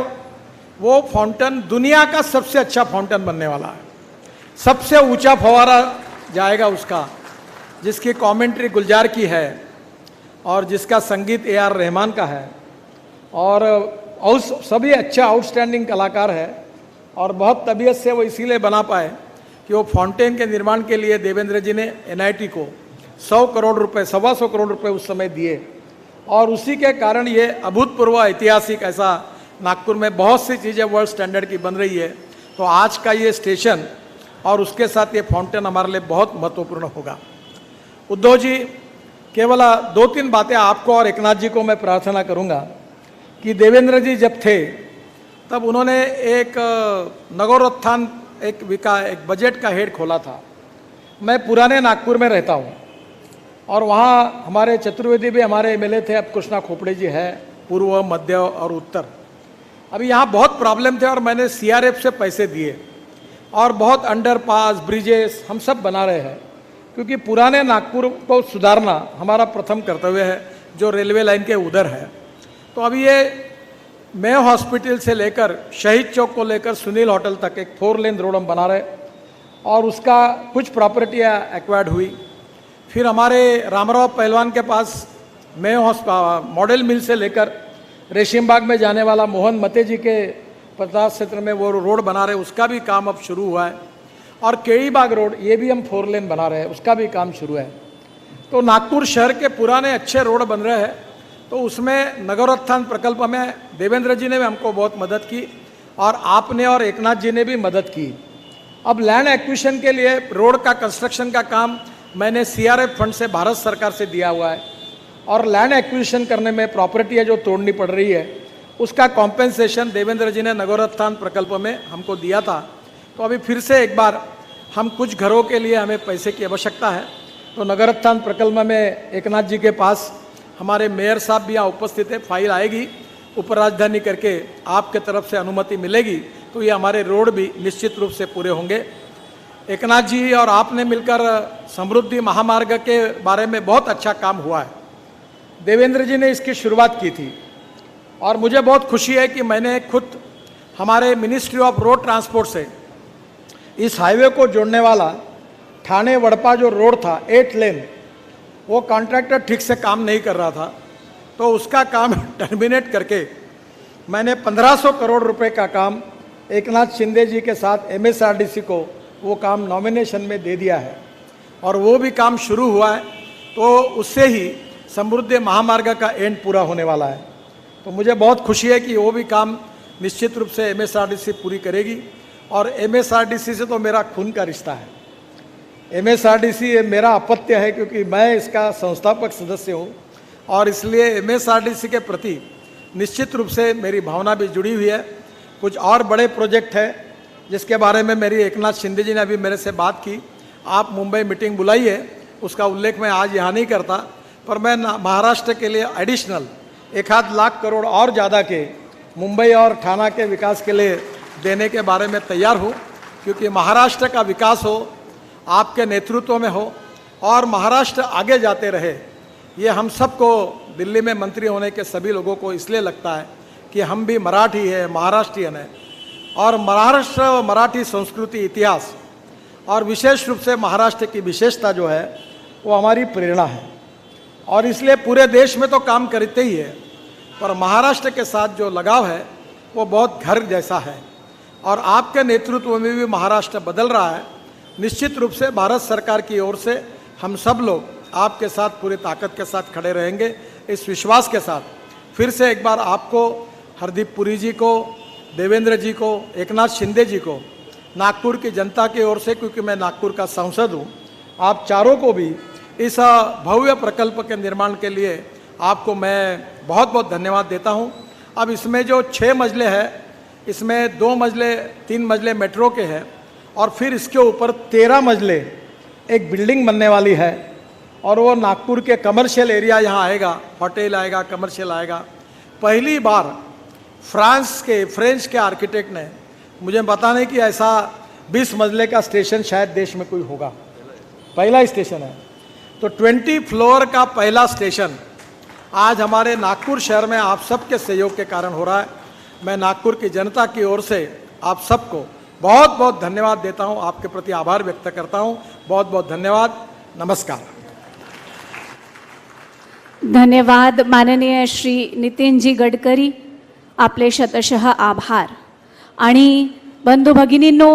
वो फाउंटेन दुनिया का सबसे अच्छा फाउंटेन बनने वाला है। सबसे ऊंचा फव्वारा जाएगा उसका, जिसकी कमेंट्री गुलजार की है और जिसका संगीत AR रहमान का है और सभी अच्छा आउटस्टैंडिंग कलाकार है। और बहुत तबीयत से वो इसीलिए बना पाए कि वो फाउंटेन के निर्माण के लिए देवेंद्र जी ने NIT को 100 करोड़ रुपए, 125 करोड़ रुपए उस समय दिए और उसी के कारण ये अभूतपूर्व ऐतिहासिक, ऐसा नागपुर में बहुत सी चीज़ें वर्ल्ड स्टैंडर्ड की बन रही है। तो आज का ये स्टेशन और उसके साथ ये फाउंटेन हमारे लिए बहुत महत्वपूर्ण होगा। उद्धव जी, केवल 2-3 बातें आपको और एकनाथ जी को मैं प्रार्थना करूंगा कि देवेंद्र जी जब थे तब उन्होंने एक नगरोत्थान, एक बजट का हेड खोला था। मैं पुराने नागपुर में रहता हूं और वहाँ हमारे चतुर्वेदी भी हमारे MLA थे, अब कृष्णा खोपड़े जी है, पूर्व, मध्य और उत्तर। अभी यहाँ बहुत प्रॉब्लम थे और मैंने CRF से पैसे दिए और बहुत अंडरपास, ब्रिजेस हम सब बना रहे हैं, क्योंकि पुराने नागपुर को सुधारना हमारा प्रथम कर्तव्य है जो रेलवे लाइन के उधर है। तो अभी ये मेयो हॉस्पिटल से लेकर शहीद चौक को लेकर सुनील होटल तक एक 4 लेन रोड हम बना रहे और उसका कुछ प्रॉपर्टियाँ एक्वायर्ड हुई। फिर हमारे रामराव पहलवान के पास मेयो मॉडल मिल से लेकर रेशिमबाग में जाने वाला मोहन मते जी के 50 क्षेत्र में वो रोड बना रहे, उसका भी काम अब शुरू हुआ है। और केईबाग रोड, ये भी हम 4 लेन बना रहे हैं, उसका भी काम शुरू है। तो नागपुर शहर के पुराने अच्छे रोड बन रहे हैं, तो उसमें नगरोत्थान प्रकल्प में देवेंद्र जी ने भी हमको बहुत मदद की और आपने और एकनाथ जी ने भी मदद की। अब लैंड एक्विजिशन के लिए रोड का कंस्ट्रक्शन का काम मैंने CRF फंड से भारत सरकार से दिया हुआ है और लैंड एक्विजिशन करने में प्रॉपर्टियाँ जो तोड़नी पड़ रही है उसका कॉम्पेंसेशन देवेंद्र जी ने नगरोत्थान प्रकल्प में हमको दिया था। तो अभी फिर से एक बार हम कुछ घरों के लिए हमें पैसे की आवश्यकता है, तो नगरोत्थान प्रकल्प में एकनाथ जी के पास हमारे मेयर साहब भी यहाँ उपस्थित है, फाइल आएगी उपर राजधानी करके आपके तरफ से अनुमति मिलेगी तो ये हमारे रोड भी निश्चित रूप से पूरे होंगे। एकनाथ जी और आपने मिलकर समृद्धि महामार्ग के बारे में बहुत अच्छा काम हुआ है। देवेंद्र जी ने इसकी शुरुआत की थी और मुझे बहुत खुशी है कि मैंने खुद हमारे ministry of road transport say is highway को जोड़ने वाला ठाणे वड़पा जो रोड था 8 लेन, वो कॉन्ट्रैक्टर ठीक से काम नहीं कर रहा था, तो उसका काम टर्मिनेट करके मैंने 1500 करोड़ रुपए का काम एकनाथ शिंदे जी के साथ MSRDC को वो काम नॉमिनेशन में दे दिया है और वो भी काम शुरू हुआ है। तो उससे ही समृद्धि महामार्ग का एंड पूरा होने वाला है। तो मुझे बहुत खुशी है कि वो भी काम निश्चित रूप से MSRDC पूरी करेगी और MSRDC से तो मेरा खून का रिश्ता है। MSRDC मेरा अपत्य है क्योंकि मैं इसका संस्थापक सदस्य हूँ और इसलिए MSRDC के प्रति निश्चित रूप से मेरी भावना भी जुड़ी हुई है। कुछ और बड़े प्रोजेक्ट है जिसके बारे में मेरी एकनाथ शिंदे जी ने अभी मेरे से बात की, आप मुंबई मीटिंग बुलाइए, उसका उल्लेख मैं आज यहाँ नहीं करता, पर मैं महाराष्ट्र के लिए एडिशनल 1-8 लाख करोड़ और ज़्यादा के मुंबई और ठाणा के विकास के लिए देने के बारे में तैयार हूँ, क्योंकि महाराष्ट्र का विकास हो, आपके नेतृत्व में हो और महाराष्ट्र आगे जाते रहे, ये हम सबको दिल्ली में मंत्री होने के सभी लोगों को इसलिए लगता है कि हम भी मराठी है, महाराष्ट्रियन है। और महाराष्ट्र मराठी संस्कृति इतिहास और विशेष रूप से महाराष्ट्र की विशेषता जो है वो हमारी प्रेरणा है, और इसलिए पूरे देश में तो काम करते ही है, पर महाराष्ट्र के साथ जो लगाव है वो बहुत घर जैसा है। और आपके नेतृत्व में भी महाराष्ट्र बदल रहा है। निश्चित रूप से भारत सरकार की ओर से हम सब लोग आपके साथ पूरी ताकत के साथ खड़े रहेंगे, इस विश्वास के साथ फिर से एक बार आपको, हरदीप पुरी जी को, देवेंद्र जी को, एकनाथ शिंदे जी को, नागपुर की जनता की ओर से, क्योंकि मैं नागपुर का सांसद हूँ, आप चारों को भी इस भव्य प्रकल्प के निर्माण के लिए आपको मैं बहुत बहुत धन्यवाद देता हूँ। अब इसमें जो 6 मंजिले हैं, इसमें 2 मंजिले 3 मंजिले मेट्रो के हैं, और फिर इसके ऊपर 13 मंजिले एक बिल्डिंग बनने वाली है, और वो नागपुर के कमर्शियल एरिया यहाँ आएगा, होटल आएगा, कमर्शियल आएगा। पहली बार फ्रेंच के आर्किटेक्ट ने, मुझे पता नहीं कि ऐसा 20 मंजिले का स्टेशन शायद देश में कोई होगा, पहला ही स्टेशन है। तो 20 फ्लोर का पहला स्टेशन आज हमारे नागपुर शहर में आप सबके सहयोग के कारण हो रहा है। मैं नागपुर की जनता की ओर से आप सबको बहुत बहुत धन्यवाद देता हूं, आपके प्रति आभार व्यक्त करता हूं। बहुत बहुत धन्यवाद, नमस्कार। धन्यवाद माननीय श्री नितीनजी गडकरी, आपले शतशः आभार। आणि बंधू भगिनींनो,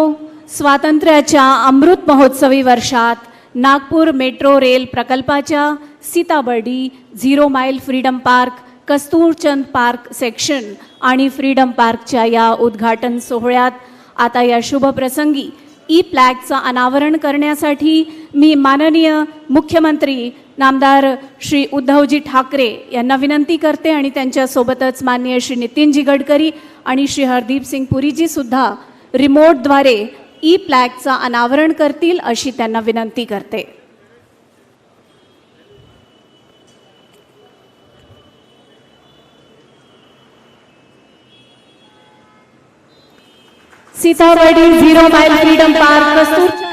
स्वातंत्र्याच्या अमृत महोत्सवी वर्षात नागपूर मेट्रो रेल प्रकल्पाच्या Sitabardi, 0 mile freedom park, Kasturchand park section आणि फ्रीडम पार्कच्या या उद्घाटन सोहळ्यात आता या शुभ प्रसंगी ई प्लॅगचं अनावरण करण्यासाठी मी माननीय मुख्यमंत्री नामदार श्री उद्धवजी ठाकरे यांना विनंती करते, आणि त्यांच्यासोबतच माननीय श्री नितीनजी गडकरी आणि श्री हरदीप सिंग पुरीजी सुद्धा रिमोटद्वारे ई प्लॅगचं अनावरण करतील अशी त्यांना विनंती करते। Sitabuldi 0 mile freedom park, Kasturchand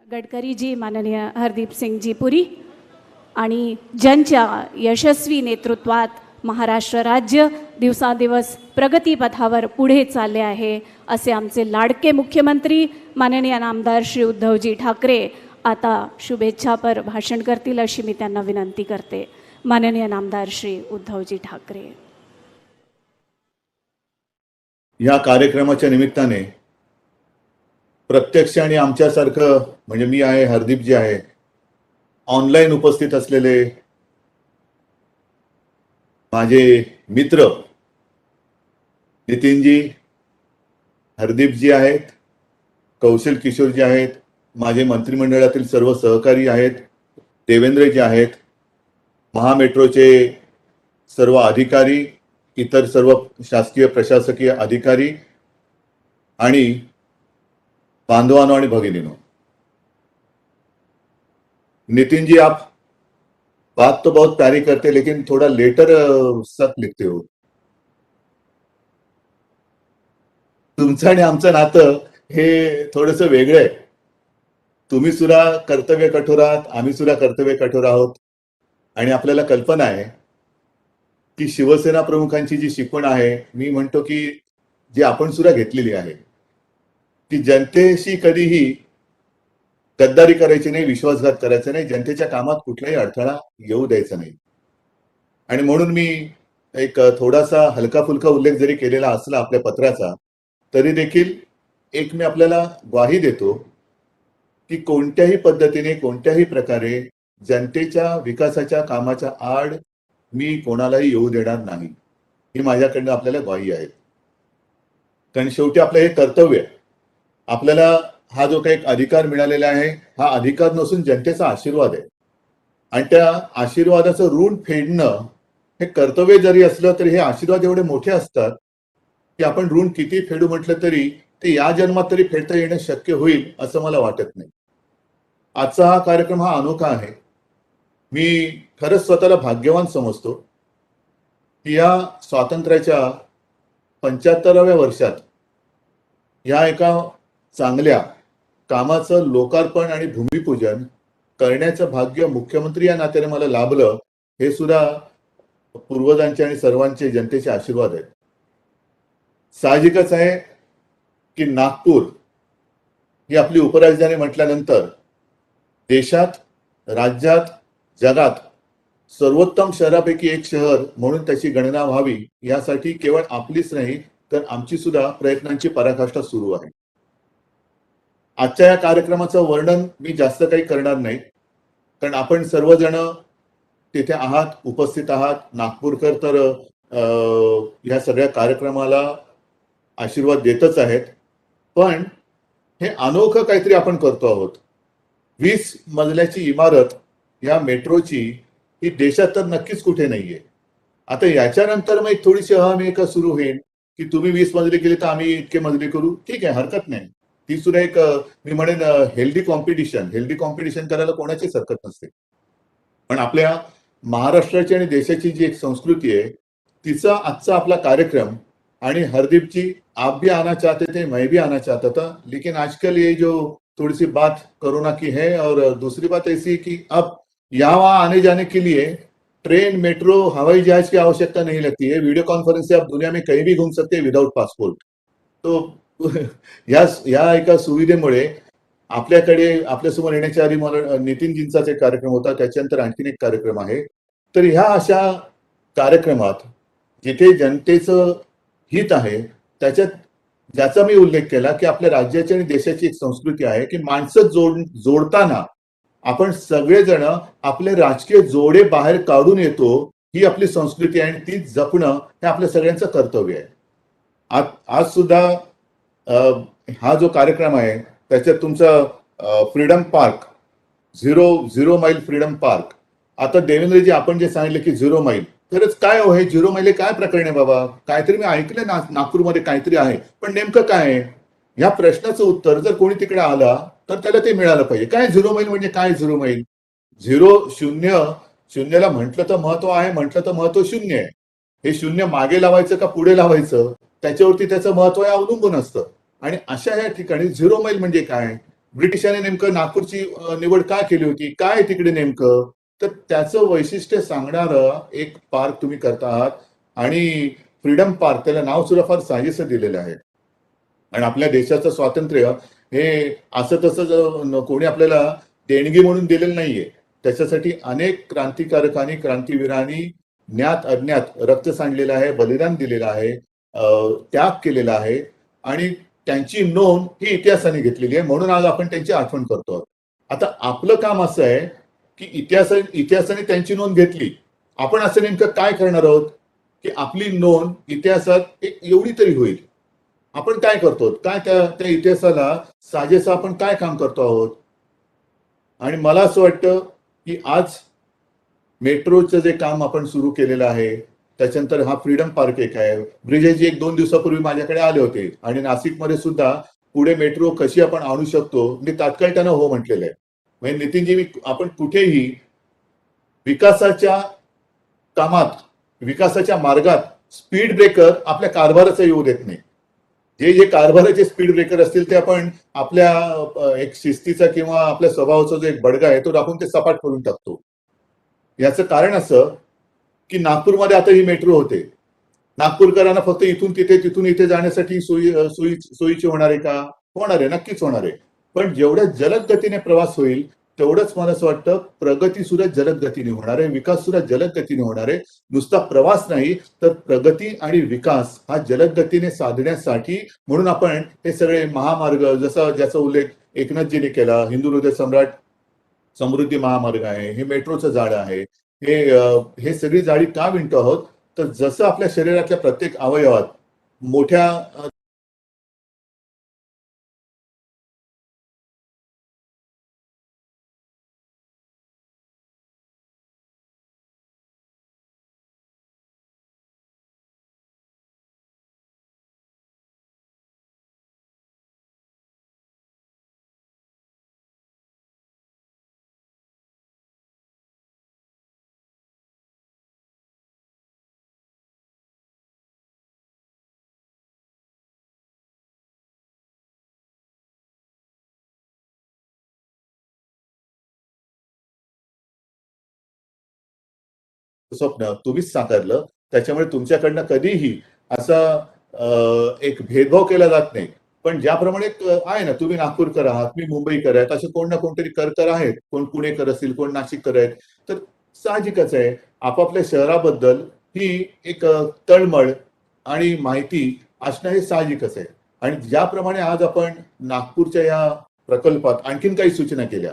गडकरीजी, माननीय हरदीप सिंगजी पुरी आणि ज्यांच्या यशस्वी नेतृत्वात महाराष्ट्र राज्य दिवसादिवस प्रगतीपथावर पुढे चालले आहे, असे आमचे लाडके मुख्यमंत्री माननीय नामदार श्री उद्धवजी ठाकरे आता शुभेच्छापर भाषण करतील अशी मी त्यांना विनंती करते। माननीय नामदार श्री उद्धवजी ठाकरे। या कार्यक्रमाच्या निमित्ताने प्रत्यक्ष आणि आमच्यासारखं, म्हणजे मी आहे, हरदीपजी आहे, ऑनलाईन उपस्थित असलेले माझे मित्र नितीनजी, हरदीपजी आहेत, कौशल किशोरजी आहेत, माझे मंत्रिमंडळातील सर्व सहकारी आहेत, देवेंद्रजी आहेत, महामेट्रोचे सर्व अधिकारी, इतर सर्व शासकीय प्रशासकीय अधिकारी आणि बांधवांनो आणि भगिनीनो। नितिन जी, आप बात तो बहुत प्यारी करते, लेकिन थोड़ा लेटर सख्त लिखते हो। तुमचं आणि आमचं नातं हे थोडंसं वेगळं आहे। तुम्ही सुद्धा कर्तव्य कठोर आहात, आम्ही सुद्धा कर्तव्य कठोर आहोत, आणि आपल्याला कल्पना आहे की शिवसेना प्रमुखांची जी शिकवण आहे, मी म्हणतो की जी आपण सुद्धा घेतलेली आहे, की जनतेशी कधीही गद्दारी करायची नाही, विश्वासघात करायचा नाही, जनतेच्या कामात कुठलाही अडथळा येऊ द्यायचा नाही। आणि म्हणून मी एक थोडासा हलका फुलका उल्लेख जरी केलेला असला आपल्या पत्राचा, तरी देखील एक मी आपल्याला ग्वाही देतो की कोणत्याही पद्धतीने, कोणत्याही प्रकारे जनतेच्या विकासाच्या कामाच्या आड मी कोणालाही येऊ देणार नाही, ही माझ्याकडनं आपल्याला ग्वाही आहे। कारण शेवटी आपलं हे कर्तव्य आहे। आपल्याला हा जो काही अधिकार मिळालेला आहे, हा अधिकार नसून जनतेचा आशीर्वाद आहे, आणि त्या आशीर्वादाचं ऋण फेडणं हे कर्तव्य जरी असलं तरी हे आशीर्वाद एवढे मोठे असतात की आपण ऋण किती फेडू म्हटलं तरी ते या जन्मात तरी फेडता येणं शक्य होईल असं मला वाटत नाही। आजचा हा कार्यक्रम हा अनोखा आहे। मी खरंच स्वतःला भाग्यवान समजतो की या स्वातंत्र्याच्या 75व्या वर्षात या एका चांगल्या कामाचं लोकार्पण आणि भूमिपूजन करण्याचं भाग्य मुख्यमंत्री या नात्याने मला लाभलं, हे सुद्धा पूर्वजांचे आणि सर्वांचे जनतेचे आशीर्वाद आहेत. साहजिकच आहे की नागपूर ही आपली उपराजधानी म्हटल्यानंतर देशात, राज्यात, जगात सर्वोत्तम शहरापैकी एक शहर म्हणून त्याची गणना व्हावी, यासाठी केवळ आपलीच नाही तर आमची सुद्धा प्रयत्नांची पराकाष्ठा सुरू आहे. आजच्या या कार्यक्रमाचं वर्णन मी जास्त काही करणार नाही, कारण आपण सर्वजण तिथे आहात, उपस्थित आहात. नागपूरकर तर या सगळ्या कार्यक्रमाला आशीर्वाद देतच आहेत. पण हे अनोखं काहीतरी आपण करतो आहोत. 20 मजल्याची इमारत या मेट्रोची ही देशात तर नक्कीच कुठे नाहीये. आता याच्यानंतर मग एक थोडीशी एक सुरू होईल की तुम्ही 20 मजले केले तर आम्ही इतके मजले करू. ठीक आहे, हरकत नाही. ती सुद्धा एक मी म्हणेन हेल्दी कॉम्पिटिशन करायला कोणाचीच हरकत नसते. पण आपल्या महाराष्ट्राची आणि देशाची जी एक संस्कृती आहे, तिचा आजचा आपला कार्यक्रम आणि हरदीप जी, आप भी आना चाहते थे, मैं भी आना चाहता था, लेकिन आजकल ये जो थोड़ी सी बात कोरोना की है, और दूसरी बात ऐसी कि अब यहाँ वहाँ आने जाने के लिए ट्रेन, मेट्रो, हवाई जहाज की आवश्यकता नहीं लगती है. वीडियो कॉन्फ्रेंस से आप दुनिया में कहीं भी घूम सकते हैं विदाउट पासपोर्ट. तो या एका सुविधेमुळे आपल्याकडे आपल्यासमोर येण्याच्या आधी मला नितीनजींचाच एक कार्यक्रम होता, त्याच्यानंतर आणखीन एक कार्यक्रम आहे. तर ह्या अशा कार्यक्रमात जिथे जनतेचं हित आहे, त्याच्यात ज्याचा मी उल्लेख केला की आपल्या राज्याची आणि देशाची एक संस्कृती आहे की माणसं जोडताना आपण सगळेजण आपले राजकीय जोडे बाहेर काढून येतो, ही आपली संस्कृती आहे आणि ती जपणं हे आपल्या सगळ्यांचं कर्तव्य आहे. आज सुद्धा हा जो कार्यक्रम आहे त्याच्यात तुमचा freedom park, zero mile freedom park. आता देवेंद्रजी आपण जे सांगितलं की 0 माईल, खरंच काय हो हे 0 माईल काय प्रकरण आहे बाबा? काहीतरी मी ऐकलं नागपूरमध्ये काहीतरी आहे, पण नेमकं काय आहे? या प्रश्नाचं उत्तर जर कोणी तिकडे आला तर त्याला ते मिळालं पाहिजे. काय 0 माईल म्हणजे काय 0 माईल? 0 म्हटलं तर महत्व आहे, म्हटलं तर महत्व 0 आहे. हे 0 मागे लावायचं का पुढे लावायचं त्याच्यावरती त्याचं महत्व अवलंबून असतं. आणि अशा या ठिकाणी 0 माईल म्हणजे काय? ब्रिटिशांनी नेमकं नागपूरची निवड का केली होती? काय तिकडे नेमकं? तर त्याचं वैशिष्ट्य सांगणारं एक पार्क तुम्ही करता आहात. आणि फ्रीडम पार्क, त्याला नाव सुद्धा फार साजेसं दिलेलं आहे. आणि आपल्या देशाचं स्वातंत्र्य हे असं तसं कोणी आपल्याला देणगी म्हणून दिलेलं नाहीये. त्याच्यासाठी अनेक क्रांतिकारकांनी, क्रांतीवीरांनी ज्ञात अज्ञात रक्त सांडलेलं आहे, बलिदान दिलेलं आहे, त्याग केलेला आहे आणि त्यांची नोंद ही इतिहासाने घेतलेली आहे. म्हणून आज आपण त्यांची आठवण करतो आहोत. आता आपलं काम असं आहे की इतिहासाने त्यांची नोंद घेतली. आपण असं नेमकं काय करणार आहोत की आपली नोंद इतिहासात एक एवढी तरी होईल. आपण काय करतो, काय त्या इतिहासाला साजेसं आपण काय काम करतो आहोत? आणि मला असं वाटतं की आज मेट्रोचं जे काम आपण सुरू केलेलं आहे, त्याच्यानंतर हा फ्रीडम पार्क एक आहे. ब्रिजेशजी 1-2 दिवसापूर्वी माझ्याकडे आले होते आणि नाशिकमध्ये सुद्धा पुढे मेट्रो कशी आपण आणू शकतो, मी तात्काळ त्यांना हो म्हटलेलं आहे. म्हणजे नितीनजी, आपण कुठेही विकासाच्या कामात, विकासाच्या मार्गात स्पीड ब्रेकर आपल्या कारभाराचा येऊ देत नाही. जे कारभाराचे स्पीड ब्रेकर असतील ते आपण आपल्या एक शिस्तीचा किंवा आपल्या स्वभावाचा जो एक बडगा आहे तो दाखवून ते सपाट करून टाकतो. याचं कारण असं की नागपूरमध्ये आता ही मेट्रो होते. नागपूरकरांना फक्त इथून तिथून इथे जाण्यासाठी सोयीची होणार आहे का? होणार आहे, नक्कीच होणार आहे. पण जेवढ्या जलद गतीने प्रवास होईल तेवढंच मला असं वाटतं प्रगती सुद्धा जलद गतीने होणार आहे, विकास सुद्धा जलद गतीने होणार आहे. नुसता प्रवास नाही तर प्रगती आणि विकास हा जलद गतीने साधण्यासाठी म्हणून आपण हे सगळे महामार्ग, ज्याचा उल्लेख एकनाथजीने केला, हिंदू हृदय सम्राट समृद्धी महामार्ग आहे, हे मेट्रोचं जाळं आहे, हे सगळी जाळी का विणतो आहोत? तर जसं आपल्या शरीरातल्या प्रत्येक अवयवात मोठ्या स्वप्न तुम्हीच साकारलं. त्याच्यामुळे तुमच्याकडनं कधीही असा एक भेदभाव केला जात नाही. पण ज्याप्रमाणे आहे ना, तुम्ही नागपूरकर आहात, मी मुंबईकर आहेत, असे कोण ना कोणतरी करकर आहेत. कोण पुणेकर असतील, कोण नाशिककर आहेत. तर साहजिकच आहे, आपापल्या शहराबद्दल ही एक तळमळ आणि माहिती असणं हे साहजिकच आहे. आणि ज्याप्रमाणे आज आपण नागपूरच्या या प्रकल्पात आणखीन काही सूचना केल्या,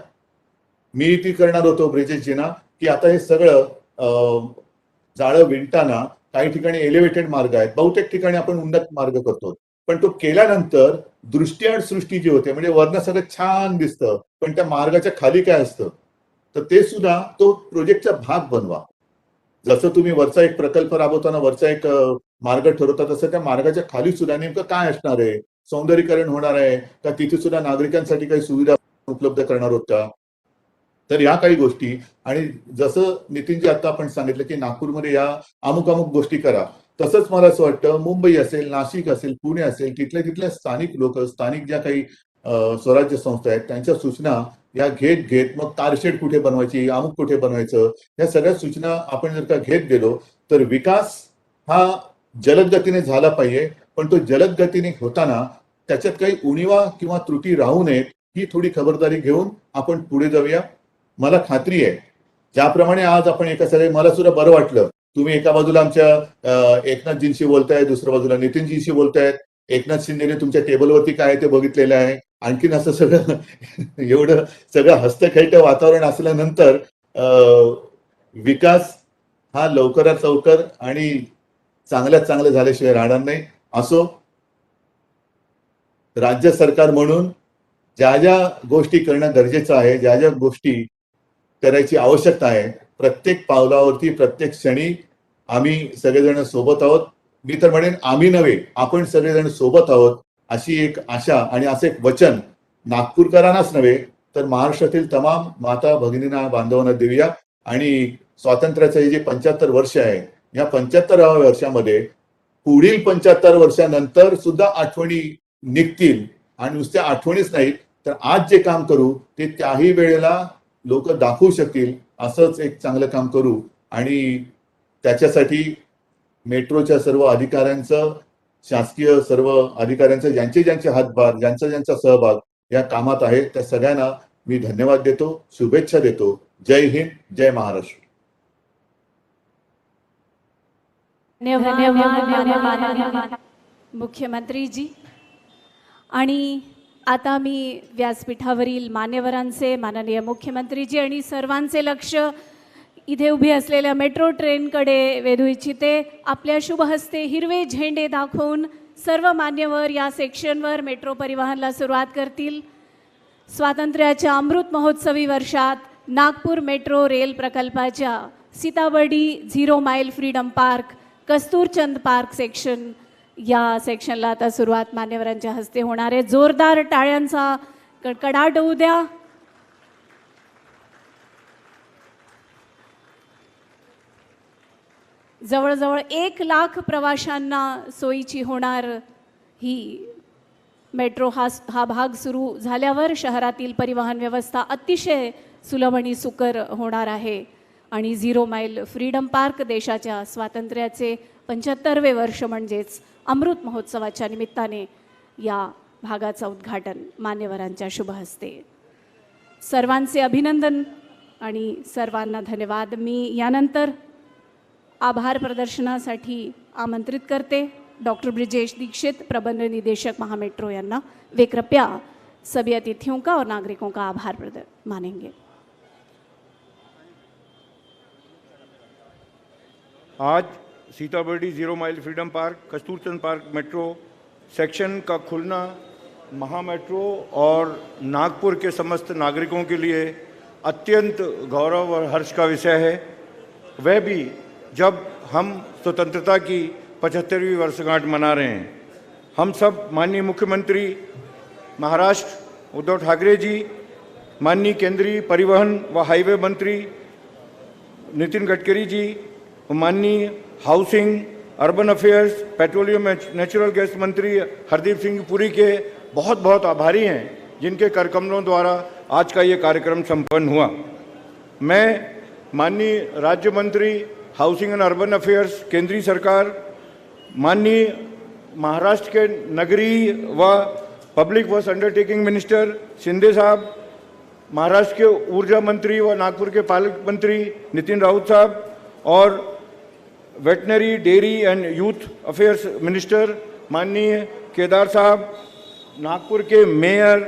मी ती करणार होतो ब्रिजेशजींना, की आता हे सगळं जाळं विणताना काही ठिकाणी एलिव्हेटेड मार्ग आहेत, बहुतेक ठिकाणी आपण उन्नत मार्ग करतो. पण तो केल्यानंतर दृष्टी आणि सृष्टी जी होते, म्हणजे वरनं सगळं छान दिसतं, पण त्या मार्गाच्या खाली काय असतं, तर ते सुद्धा तो प्रोजेक्टचा भाग बनवा. जसं तुम्ही वरचा एक प्रकल्प राबवताना वरचा एक मार्ग ठरवता, तसं त्या मार्गाच्या खाली सुद्धा नेमकं काय असणार आहे, सौंदर्यीकरण होणार आहे का, तिथे सुद्धा नागरिकांसाठी काही सुविधा उपलब्ध करणार आहोत का. तर या काही गोष्टी, आणि जसं नितीनजी आता आपण सांगितलं की नागपूरमध्ये या अमुक अमुक गोष्टी करा, तसंच मला असं वाटतं मुंबई असेल, नाशिक असेल, पुणे असेल, तिथल्या स्थानिक लोक, स्थानिक ज्या काही स्वराज्य संस्था आहेत, त्यांच्या सूचना या घेत मग कारशेड कुठे बनवायची, अमुक कुठे बनवायचं, या सगळ्या सूचना आपण जर का घेत गेलो तर विकास हा जलद गतीने झाला पाहिजे. पण तो जलद गतीने होताना त्याच्यात काही उणिवा किंवा त्रुटी राहू नयेत, ही थोडी खबरदारी घेऊन आपण पुढे जाऊया. मला खात्री आहे, ज्याप्रमाणे आज आपण एका सगळे, मला सुद्धा बरं वाटलं, तुम्ही एका बाजूला आमच्या एकनाथजींशी बोलताय, दुसऱ्या बाजूला नितीनजींशी बोलतायत. एकनाथ शिंदेने तुमच्या टेबलवरती काय आहे ते बघितलेलं आहे. आणखीन असं सगळं एवढं सगळं हस्तखेळतं वातावरण असल्यानंतर विकास हा लवकरात लवकर आणि चांगल्यात चांगलं झाल्याशिवाय राहणार नाही. असो, राज्य सरकार म्हणून ज्या ज्या गोष्टी करणं गरजेचं आहे, ज्या ज्या गोष्टी करायची आवश्यकता आहे, प्रत्येक पावलावरती प्रत्येक क्षणी आम्ही सगळेजण सोबत आहोत. मी तर म्हणेन आम्ही नव्हे, आपण सगळेजण सोबत आहोत, अशी एक आशा आणि असं एक वचन नागपूरकरांनाच नव्हे तर महाराष्ट्रातील तमाम माता भगिनींना, बांधवांना देऊया. आणि स्वातंत्र्याचं हे जे 75 वर्ष आहे, या 75व्या वर्षामध्ये पुढील 75 वर्षानंतर सुद्धा आठवणी निघतील. आणि नुसत्या आठवणीच नाहीत, तर आज जे काम करू ते त्याही वेळेला लोक दाखवू शकतील, असंच एक चांगलं काम करू. आणि त्याच्यासाठी मेट्रोच्या सर्व अधिकाऱ्यांचं, शासकीय सर्व अधिकाऱ्यांचं, ज्यांचे हातभार, ज्यांचा सहभाग या कामात आहे, त्या सगळ्यांना मी धन्यवाद देतो, शुभेच्छा देतो. जय हिंद, जय महाराष्ट्र. धन्यवाद मुख्यमंत्री जी. आणि आता मी व्यासपीठावरील मान्यवरांचे, माननीय मुख्यमंत्रीजी आणि सर्वांचे लक्ष इथे उभी असलेल्या मेट्रो ट्रेनकडे वेधू इच्छिते. आपल्या शुभ हस्ते हिरवे झेंडे दाखवून सर्व मान्यवर या सेक्शनवर मेट्रो परिवहनला सुरुवात करतील. स्वातंत्र्याच्या अमृत महोत्सवी वर्षात नागपूर मेट्रो रेल प्रकल्पाच्या Sitabardi 0 mile freedom park, Kasturchand park section, या सेक्शनला आता सुरुवात मान्यवरांच्या हस्ते होणार आहे. जोरदार टाळ्यांचा कडकडाट होऊ द्या. जवळजवळ 1 लाख प्रवाशांना सोयीची होणार ही मेट्रो हा भाग सुरू झाल्यावर शहरातील परिवहन व्यवस्था अतिशय सुलभ आणि सुकर होणार आहे. आणि 0 माईल फ्रीडम पार्क देशाच्या स्वातंत्र्याचे 75वे वर्ष म्हणजेच अमृत महोत्सवाच्या निमित्ताने या भागाचं उद्घाटन मान्यवरांच्या शुभ हस्ते. सर्वांचे अभिनंदन आणि सर्वांना धन्यवाद. मी यानंतर आभार प्रदर्शनासाठी आमंत्रित करते डॉक्टर ब्रिजेश दीक्षित, प्रबंध निदेशक महामेट्रो यांना. वे कृपया सभी अतिथियों का और नागरिकों का आभार मानेंगे. आज सीताबर्डी 0 माइल freedom park, Kasturchand park metro section का खुलना महामेट्रो और नागपुर के समस्त नागरिकों के लिए अत्यंत गौरव और हर्ष का विषय है. वह भी जब हम स्वतंत्रता की 75वीं वर्षगांठ मना रहे हैं. हम सब माननीय मुख्यमंत्री महाराष्ट्र उद्धव ठाकरे जी, माननीय केंद्रीय परिवहन व हाईवे मंत्री नितिन गडकरी जी, माननीय housing, urban affairs, petroleum natural gas मंत्री हरदीप सिंह पुरी के बहुत बहुत आभारी हैं, जिनके करकमलों द्वारा आज का ये कार्यक्रम संपन्न हुआ. मैं माननीय राज्य मंत्री हाउसिंग एंड अर्बन अफेयर्स केंद्रीय सरकार, माननीय महाराष्ट्र के नगरीय व public works undertaking minister Shinde साहब, महाराष्ट्र के ऊर्जा मंत्री व नागपुर के पालक मंत्री नितिन राउत साहब, और veterinary, dairy end youth affairs minister माननीय केदार साहब, नागपुर के मेयर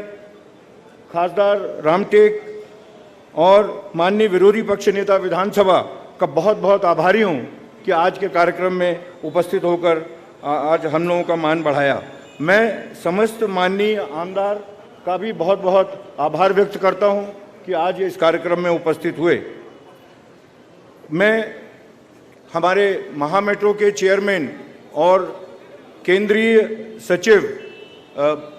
खासदार रामटेक और माननीय विरोधी पक्ष नेता विधानसभा का बहुत बहुत आभारी हूँ कि आज के कार्यक्रम में उपस्थित होकर आज हम लोगों का मान बढ़ाया। मैं समस्त माननीय आमदार का भी बहुत बहुत आभार व्यक्त करता हूँ कि आज इस कार्यक्रम में उपस्थित हुए। मैं हमारे महा मेट्रो के चेयरमैन और केंद्रीय सचिव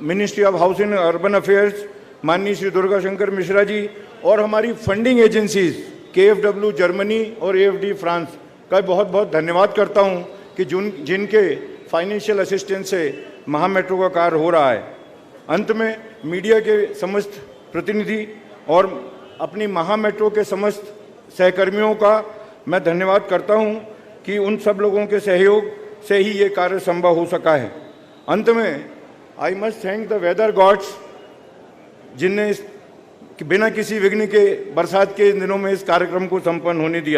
ministry of housing end urban affairs माननीय श्री दुर्गा शंकर मिश्रा जी और हमारी फंडिंग एजेंसीज KfW जर्मनी और AFD फ्रांस का बहुत बहुत धन्यवाद करता हूं कि जिनके फाइनेंशियल असिस्टेंस से महा मेट्रो का कार्य हो रहा है। अंत में मीडिया के समस्त प्रतिनिधि और अपनी महा मेट्रो के समस्त सहकर्मियों का मैं धन्यवाद करता हूं कि उन सब लोगों के सहयोग से ही ये कार्य संभव हो सका है। अंत में I must thank the weather gods जिनने बिना किसी विघ्न के बरसात के दिनों में इस कार्यक्रम को संपन्न होने दिया।